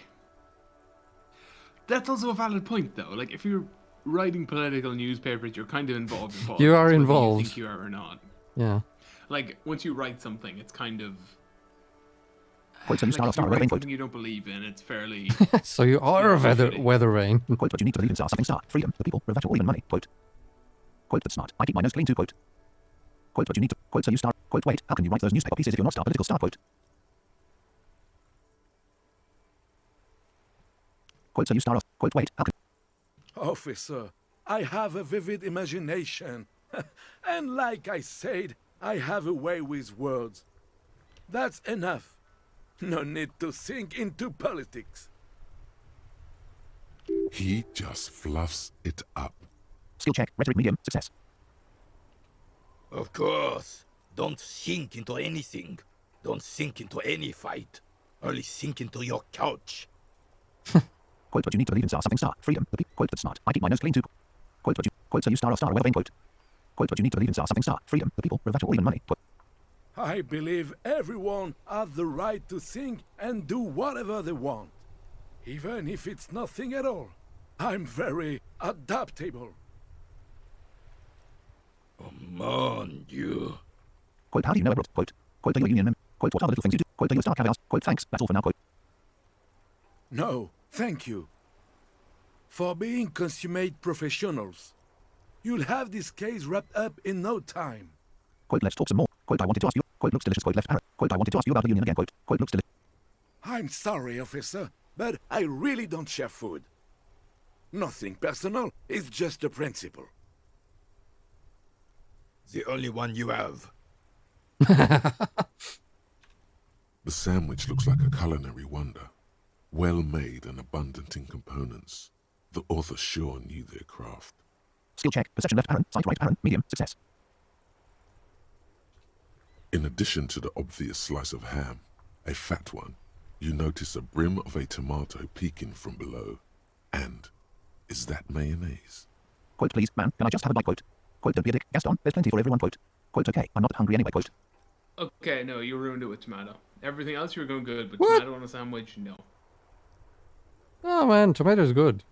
that's also a valid point, though. Like, if you're writing political newspapers, you're kind of involved in politics. You are whether involved. You think you are or not. Yeah. Like, once you write something, it's kind of Quote, so you like, star if star you weather write vane? Quote. something you don't believe in, it's fairly. So you are a shitty. weather vane. Quote, what you need to believe in star something star. Freedom, the people, Revacholian money. Quote. Quote, that's smart. I keep my nose clean too. Quote. Quote, what you need to... Quote, so you star... Quote, wait, how can you write those newspaper pieces if you're not star political star? Quote. Quote, so you star... Quote, wait, how can... Officer, I have a vivid imagination. And like I said, I have a way with words. That's enough. No need to sink into politics. He just fluffs it up. Skill check, rhetoric medium, success. Of course. Don't sink into anything. Don't sink into any fight. Only sink into your couch. Quote, what you need to believe in star something star. Freedom, the people... Quote, that's smart. I keep my nose clean too. Quote, what you... Quote, so you star weather vane. Quote. Quote, what you need to believe in star something star. Freedom, the people, Revacholian money. Quote. I believe everyone has the right to think and do whatever they want. Even if it's nothing at all. I'm very adaptable. Oh, mon Dieu. Quote, how do you know about... Quote. Quote, are you a union member? Quote, what are the little things you do? Quote, are you a star caviar? Quote, thanks, that's all for now. Quote. No, thank you. For being consummate professionals. You'll have this case wrapped up in no time. Quote, let's talk some more. Quote, I wanted to ask you... Quote, looks delicious. Quote, left arrow. Quote, I wanted to ask you about the union again. Quote. Quote, looks delicious. I'm sorry, officer, but I really don't share food. Nothing personal, it's just a principle. The only one you have. The sandwich looks like a culinary wonder. Well made and abundant in components. The author sure knew their craft. Skill check, perception left arrow, sight right arrow, medium, success. In addition to the obvious slice of ham, a fat one, you notice a brim of a tomato peeking from below. And is that mayonnaise? Quote, please, man, can I just have a bite? Quote. Quote, don't be a dick. Gaston, there's plenty for everyone. Quote. Quote, okay, I'm not hungry anyway. Quote. Okay, no, you ruined it with tomato. Everything else you were going good, but What? tomato on a sandwich, no. Oh man, tomato's good.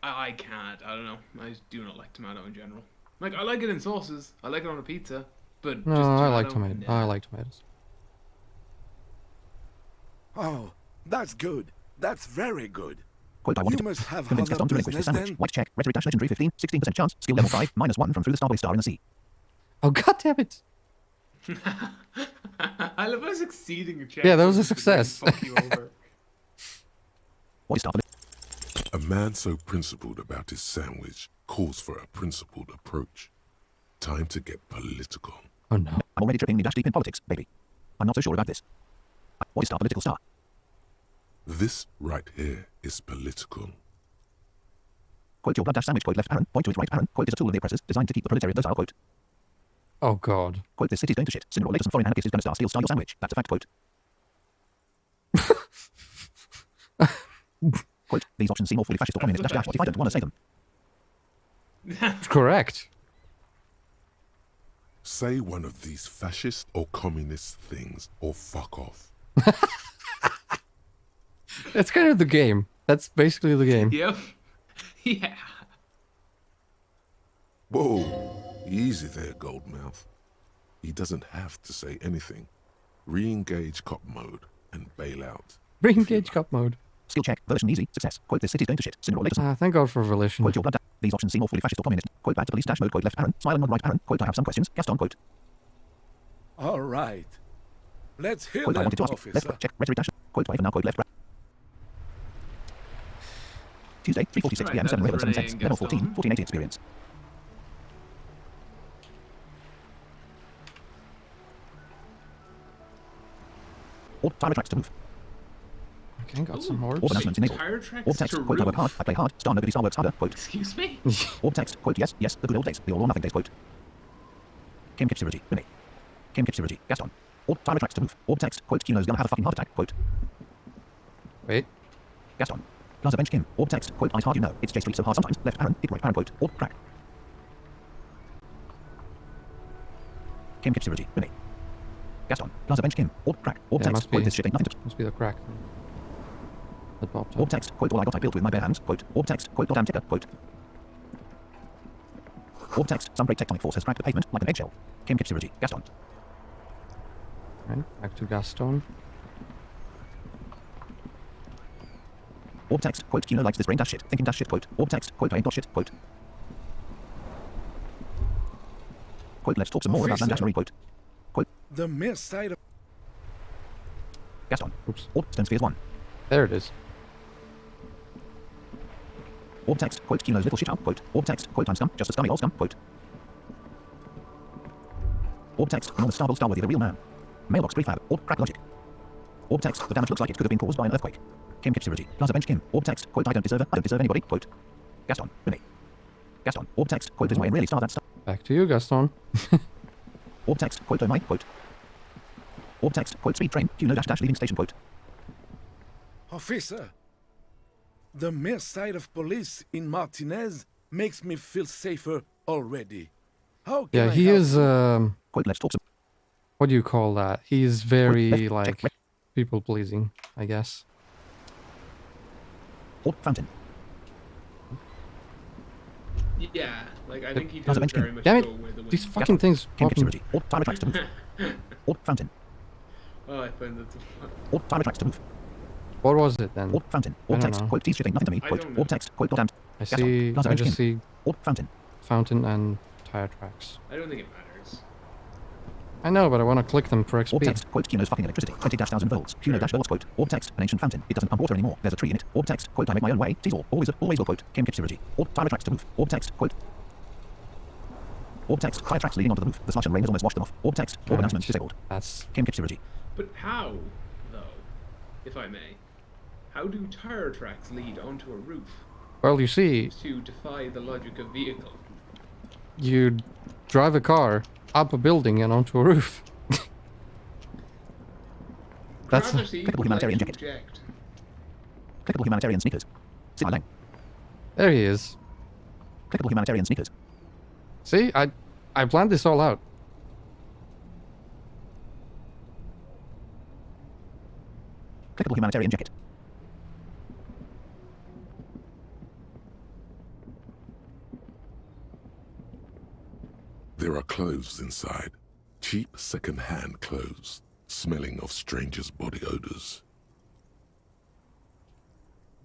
I can't. I don't know. I just do not like tomato in general. Like, I like it in sauces. I like it on a pizza. But No, just I tomato, like tomato. nah. I like tomatoes. Oh, that's good. That's very good. Quote, I You wanted to must have convince other Gaston to relinquish his business sandwich. then? White check. Rhetoric dash legendary 15. 16% chance. Skill level 5. -1 from through the Starboy star in the sea. Oh god damn it! I love how succeeding a check. Yeah, that was a just to, like, success. fuck you over. What is Starboy? A man so principled about his sandwich calls for a principled approach. Time to get political. Oh no. I'm already tripping me dash deep in politics, baby. I'm not so sure about this. What is Star political star? This right here is political. Quote your blood dash sandwich. Quote left parent. Point to its right parent. Quote is a tool of the oppressors designed to keep the proletariat docile. Quote. Oh god. Quote this city's going to shit. Sooner or later some foreign anarchist is going to steal your sandwich. That's a fact. Quote. Quote these options seem awfully fascist or communist dash dash. What if I don't want to say them? Correct. Say one of these fascist or communist things or fuck off. That's kind of the game. That's basically the game. Yep. Yeah. Whoa, easy there, Goldmouth. He doesn't have to say anything. Re-engage cop mode and bail out. Re-engage cup mode. Skill check. Version easy. Success. Quote this city's going to shit. Sooner or later some. Thank god for volition. Quote your blood dash. These options seem awfully fascist or communist. Quote back to police dash mode. Quote left parent. Smile and nod right parent. Quote I have some questions. Gaston. Quote. All right. Let's hear Quote I them, wanted to ask you. officer. Left check. Rhetoric dash. Quote I even now. Quote left. Tuesday, 3:46 Right, p.m. 7 that's Railroad 7 Renee cents. and Level Gaston. 14. 1480 experience. Orb tire tracks to move. Okay, got some Orb orbs. announcements enabled. Tire tracks Orb text. to Quote I work roof? hard. I play hard. Star nobody star works harder. Quote. Excuse me? Orb text. Quote yes, yes. The good old days. The all or nothing days. Quote. Kim Kipsirigi. Renee. Kim Kipsirigi. Gaston. Orb tire tracks to move. Orb text. Quote Kino's gonna have a fucking heart attack. Quote. Wait. Gaston. Plaza bench Kim. Orb text. Quote ice hard you know. It's J Street so hard sometimes. Left parent. Hit right parent. Quote. Orb crack. Kim Kipsirigi. Renee. Gaston. Plaza bench Kim. Orb crack. Orb Yeah, text. must Quote be. this shit ain't nothing to. Must be the crack. That popped Orb up. text. Quote all I got I built with my bare hands. Quote. Orb text. Quote goddamn ticker. Quote. Orb text. Some great tectonic force has cracked the pavement like an eggshell. Kim Kipsirigi. Gaston. Right, back to Gaston. Orb text. Quote Kino likes this brain dash shit. Thinking dash shit. Quote. Orb text. Quote I ain't got shit. Quote. Quote let's talk some more about Officer. Land Dash Marine. Quote. Quote. The mere sight of Gaston. Oops. Orb stone spheres 1. There it is. Orb text. Quote Kino's little shit out. Quote. Orb text. Quote I'm scum. Just a scummy old scum. Quote. Orb text. Enormous star worthy the real man. Mailbox prefab. Orb crack logic. Orb text. The damage looks like it could have been caused by an earthquake. Kim Kipsirigi. Plaza bench Kim. Orb text. Quote I don't deserve anybody. Quote. Gaston. Renee. Gaston. Orb text. Quote this way and really star that stuff. Back to you, Gaston. Orb text. Quote oh my. Quote. Orb text. Quote speed train. Kino dash dash leaving station. Quote. officer. The mere sight of police in Martinez makes me feel safer already. How can Yeah, I he help is, you? Quote let's talk some. what do you call that? He's very, Left, check, like, right. people-pleasing, I guess. Orb fountain. Yeah, like, I think he Plaza does bench Kim. very much Damn go it! where the wind These fucking things Kim popping. Kipsirigi. Orb tire tracks to move. Orb fountain. Oh, I find that so fun. Orb tire tracks to move. What was it then? Orb fountain. I Orb don't text. know. Quote these shit ain't nothing to me. I Quote. don't know. Orb text. Quote goddamn. I Gaston. see, Plaza I bench just Kim. see Orb fountain. fountain and tire tracks. I don't think it matters. I know, but I want to click them for Orb XP. text. Quote Kino's fucking electricity. 20,000 volts. Kino dash volts. Quote. Orb text. An ancient fountain. It doesn't pump water anymore. There's a tree in it. Orb text. Quote I make my own way. Teasel. Always will. Quote. Kim Kipsirigi. Orb tire tracks to move. Orb text. Quote. Orb text. Tire tracks leading onto the roof. The slush and rain has almost washed them off. Orb text. Orb Alright, announcement disabled. That's... Kim Kipsirigi. But how, though, if I may? How do tire tracks lead onto a roof Well, you see, to defy the logic of vehicle? you drive a car up a building and onto a roof. That's... Gravity Clickable would humanitarian let you jacket. eject. Clickable humanitarian sneakers. Sit my lane. There he is. Clickable humanitarian sneakers. See, I planned this all out. Clickable humanitarian jacket. There are clothes inside. Cheap second-hand clothes, smelling of strangers' body odors.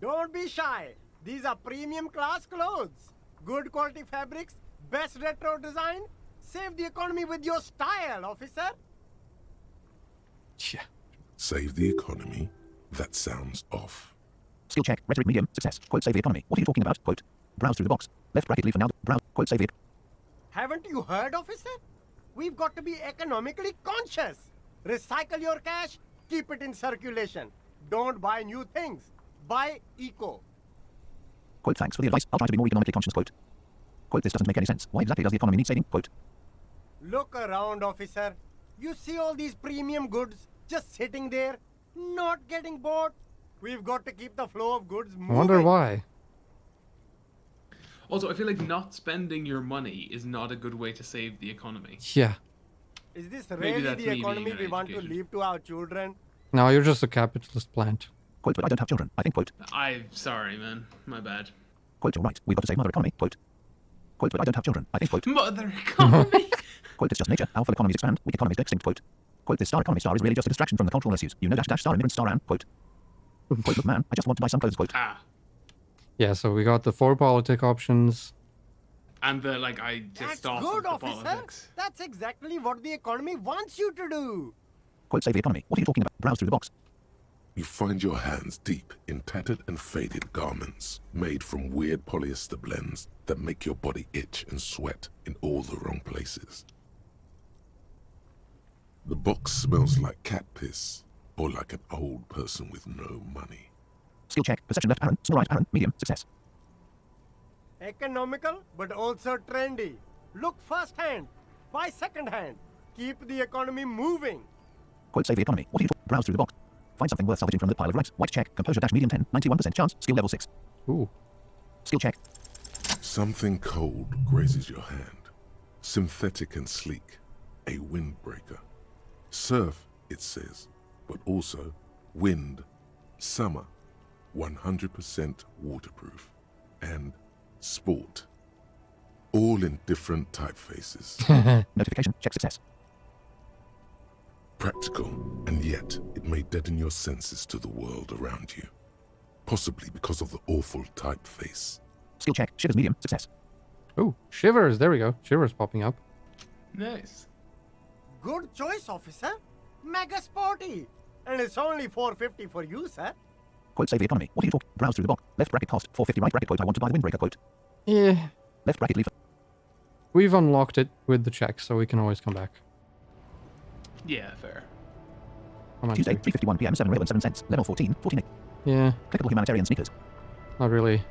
Don't be shy. These are premium class clothes. Good quality fabrics, best retro design. Save the economy with your style, officer. Yeah. Save the economy? That sounds off. Skill check. Rhetoric medium. Success. Quote, save the economy. What are you talking about? Quote. Browse through the box. Left bracket leave for now. Browse. Quote, save the... Haven't you heard, officer? We've got to be economically conscious. Recycle your cash, keep it in circulation. Don't buy new things. Buy eco. Quote, thanks for the advice. I'll try to be more economically conscious. Quote. Quote, this doesn't make any sense. Why exactly does the economy need saving? Quote. Look around, officer. You see all these premium goods just sitting there, not getting bought. We've got to keep the flow of goods I moving. wonder why. Also, I feel like not spending your money is not a good way to save the economy. Yeah. Is this Maybe really that's the me economy being we want to uneducated. leave to our children? No, you're just a capitalist plant. Quote, but I don't have children. I think, quote. I'm sorry, man. My bad. Quote, you're right. We've got to save mother economy. Quote. Quote, but I don't have children. I think, quote. Mother economy! Quote, it's just nature. Alpha economies expand. Weak economies go extinct. Quote. Quote, this star economy star is really just a distraction from the cultural issues. You know dash dash star immigrant star and, quote. Quote, look man, I just want to buy some clothes. Quote. Ah. Yeah, so we got the 4 politic options. And the, like, I That's just off good, of the officer. politics. That's exactly what the economy wants you to do. Quote, save the economy. What are you talking about? Browse through the box. You find your hands deep in tattered and faded garments made from weird polyester blends that make your body itch and sweat in all the wrong places. The box smells like cat piss or like an old person with no money. Skill check. Perception left apparent. Small right apparent. Medium. Success. Economical, but also trendy. Look first hand, buy second hand. Keep the economy moving. Quote, save the economy. What are you talking? Browse through the box. Find something worth salvaging from the pile of rights. White check. Composure dash medium 10. 91% chance. Skill level 6. Ooh. Skill check. Something cold grazes your hand. Synthetic and sleek. A windbreaker. Surf, it says, but also wind, summer, 100% waterproof, and sport. All in different typefaces. Notification. Check success. Practical, and yet it may deaden your senses to the world around you. Possibly because of the awful typeface. Skill check. Shivers medium. Success. Ooh, Shivers. There we go. Shivers popping up. Nice. Good choice, officer. Mega sporty. And it's only $4.50 for you, sir. Quote, save the economy. What are you talking? Browse through the box. Left bracket cost. $4.50 right bracket quote. I want to buy the windbreaker quote. Yeah. Left bracket leave. We've unlocked it with the check, so we can always come back. Yeah, fair. How much Tuesday, do 3:51 p.m. 7 and 7 cents. Level 14. 14. we- Yeah, Clickable humanitarian sneakers. not really You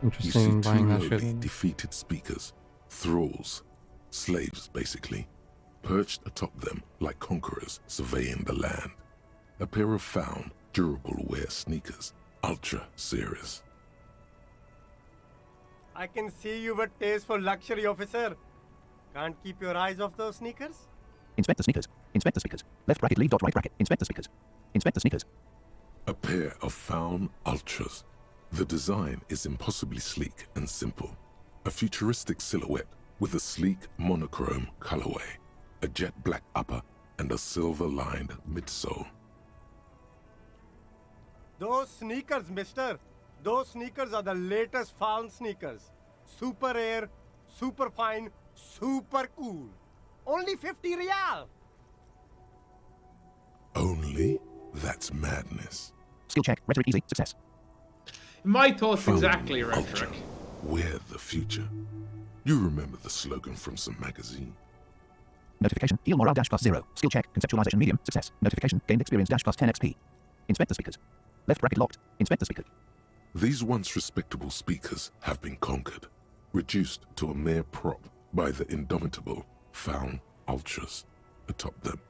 interesting see in two buying that lowly, shit. defeated speakers, thralls, slaves basically, perched atop them like conquerors surveying the land. A pair of found, durable wear sneakers, ultra series. I can see you've a taste for luxury, officer. Can't keep your eyes off those sneakers? Inspect the sneakers. Inspect the speakers. Left bracket leave dot right bracket. Inspect the speakers. Inspect the sneakers. A pair of found ultras. The design is impossibly sleek and simple. A futuristic silhouette with a sleek monochrome colorway, a jet black upper, and a silver-lined midsole. Those sneakers, mister. Those sneakers are the latest found sneakers. Super air, super fine, super cool. Only 50 real. Only? That's madness. Skill check. Rhetoric easy. Success. My thoughts Found exactly, ultra. Rhetoric. We're the future. You remember the slogan from some magazine? Notification. Heal morale dash plus 0. Skill check. Conceptualization medium. Success. Notification. Gained experience dash plus 10 XP. Inspect the speakers. Left bracket locked. Inspect the speakers. These once respectable speakers have been conquered, reduced to a mere prop by the indomitable found ultras atop them.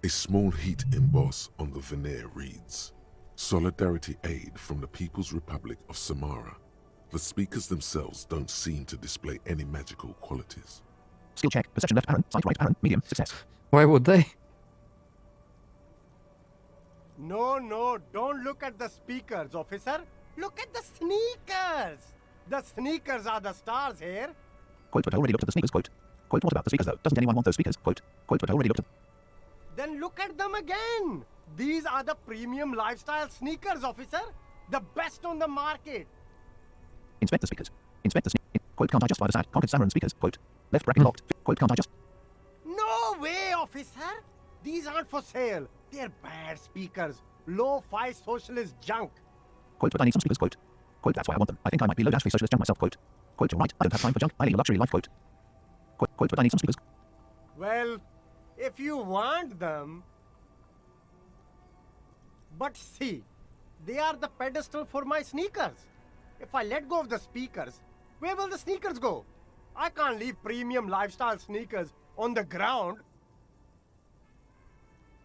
A small heat emboss on the veneer reads, Solidarity aid from the People's Republic of Samara. The speakers themselves don't seem to display any magical qualities. Skill check. Perception left apparent. Sight right apparent. Medium. Success. Why would they? No, don't look at the speakers, officer. Look at the sneakers. The sneakers are the stars here. Quote, but I already looked at the sneakers, quote. Quote, what about the speakers though? Doesn't anyone want those speakers? Quote, but I already looked at... Then look at them again. These are the premium lifestyle sneakers, officer. The best on the market. Inspect the speakers. Inspect the sneakers. Quote, can't I just buy the conquered Samaran speakers? Quote, left bracket locked. Quote, can't I just... No way, officer. These aren't for sale. They're bad speakers. Low-fi socialist junk. Quote, but I need some speakers, quote. Quote, that's why I want them. I think I might be low-dash socialist junk myself, quote. Quote, you're right. I don't have time for junk. I lead a luxury life, quote. Quote, but I need some speakers. Well, if you want them... But see, they are the pedestal for my sneakers. If I let go of the speakers, where will the sneakers go? I can't leave premium lifestyle sneakers on the ground.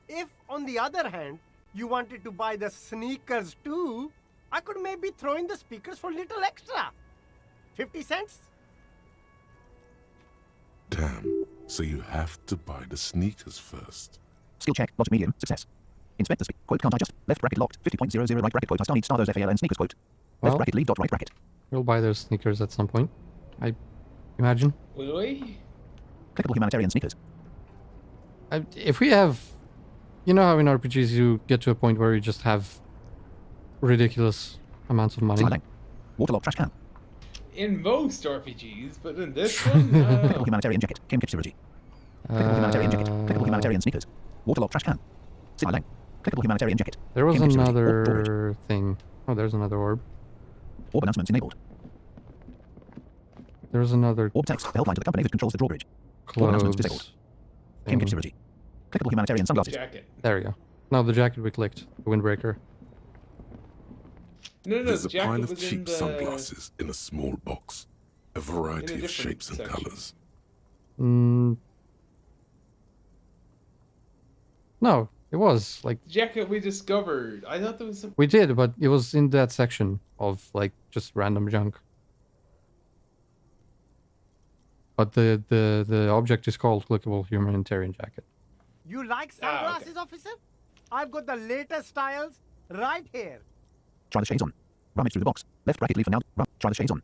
If, on the other hand, you wanted to buy the sneakers too, I could maybe throw in the speakers for little extra. 50 cents? Damn, so you have to buy the sneakers first. Skill check, logic medium, success. Inspect the speaker. Quote, can't I just... Left bracket locked. 50.00 right bracket, quote. I still need star those FALN sneakers, quote. Left Well, bracket leave dot right bracket. we'll buy those sneakers at some point, I imagine. Will we? Clickable humanitarian sneakers. If we have... You know how in RPGs you get to a point where you just have ridiculous amounts of money? Slide waterlogged trash can. In most RPGs, but in this one, Clickable humanitarian jacket. Kim Kitsurugi. Clickable humanitarian jacket. Clickable humanitarian sneakers. Waterlogged trash can. Slide clickable humanitarian jacket. There was Kim Kitsurugi. Orb another thing. Oh, there's another orb. Orb announcements enabled. There was another Orb text. The helpline to the company that controls the drawbridge. Orb announcements disabled. clothes Kim thing. Kitsurugi. Clickable humanitarian sunglasses. jacket. There we go. No, the jacket we clicked. The windbreaker. No, There's the a jacket pile of was in cheap the... sunglasses in a small box. A variety in a of different shapes and section. colors. No, it was like The jacket we discovered. I thought there was some... we did, but it was in that section of like just random junk. But the object is called clickable humanitarian jacket. You like sunglasses, officer? I've got the latest styles right here. Try the shades on. Rummage through the box. Left bracket leave for now. Try the shades on.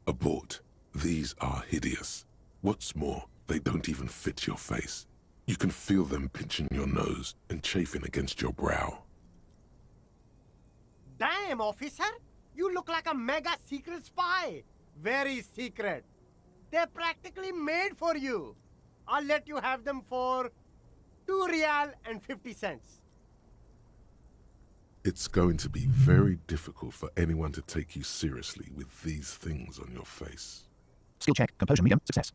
Abort. These are hideous. What's more, they don't even fit your face. You can feel them pinching your nose and chafing against your brow. Damn, officer! You look like a mega secret spy. Very secret. They're practically made for you. I'll let you have them for 2 real and 50 cents. It's going to be very difficult for anyone to take you seriously with these things on your face. Skill check. Composure medium. Success.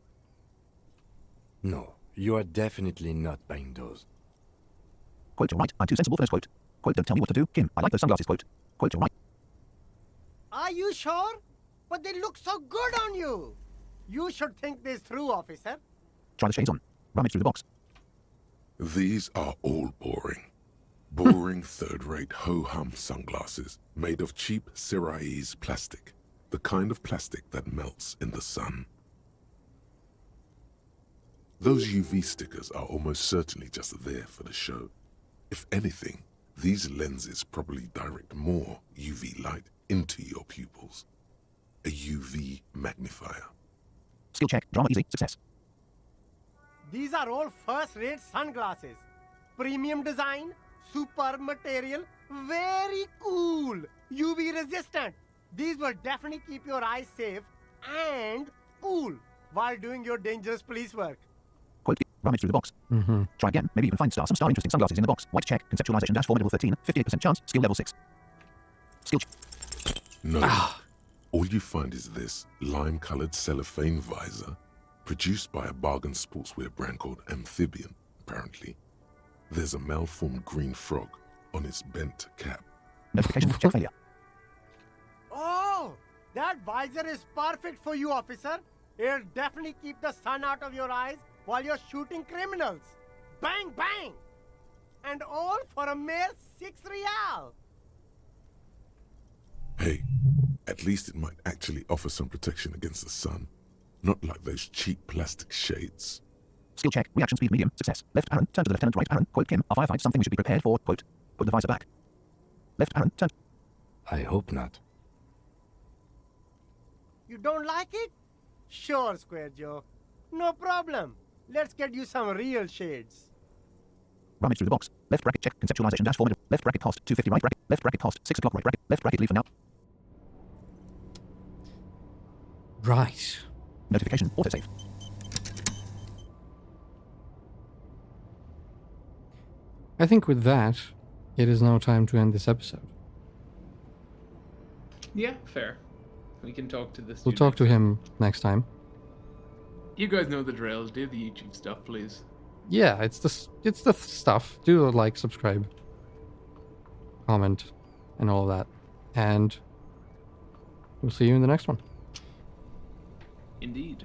No, you are definitely not buying those. Quote, you're right. I'm too sensible for this, quote. Quote, don't tell me what to do. Kim, I like those sunglasses, quote. Quote, you're right. Are you sure? But they look so good on you. You should think this through, officer. Try the shades on. Rummage through the box. These are all boring. Boring third-rate ho-hum sunglasses made of cheap Syrahese plastic. The kind of plastic that melts in the sun. Those UV stickers are almost certainly just there for the show. If anything, these lenses probably direct more UV light into your pupils. A UV magnifier. Skill check. Drama easy. Success. These are all first-rate sunglasses. Premium design, super material, very cool. UV resistant. These will definitely keep your eyes safe and cool while doing your dangerous police work. Quote, rummage through the box. Try again. Maybe even find some star interesting sunglasses in the box. White check. Conceptualization dash formidable 13. 58% chance. Skill level 6. Skill check. No. All you find is this lime-colored cellophane visor, produced by a bargain sportswear brand called Amphibian, apparently. There's a malformed green frog on its bent cap. Notification. Check failure. Oh, that visor is perfect for you, officer. It'll definitely keep the sun out of your eyes while you're shooting criminals. Bang, bang! And all for a mere 6 real. Hey, at least it might actually offer some protection against the sun. Not like those cheap plastic shades. Skill check. Reaction speed medium. Success. Left Aaron. Turn to the lieutenant. Right Aaron. Quote Kim. A firefight. Something we should be prepared for. Quote. Put the visor back. Left Aaron. Turn. I hope not. You don't like it? Sure, Square Joe. No problem. Let's get you some real shades. Rummage through the box. Left bracket check. Conceptualization dash formative. Left bracket past. 250 right bracket. Left bracket past. 6 o'clock right bracket. Left bracket leave for now. Right. Notification. Autosave. I think with that, it is now time to end this episode. Yeah, fair. We can talk to this. We'll dude talk next to time. him next time. You guys know the drill. Do the YouTube stuff, please. Yeah, it's the stuff. Do like, subscribe, comment, and all of that. And we'll see you in the next one. Indeed.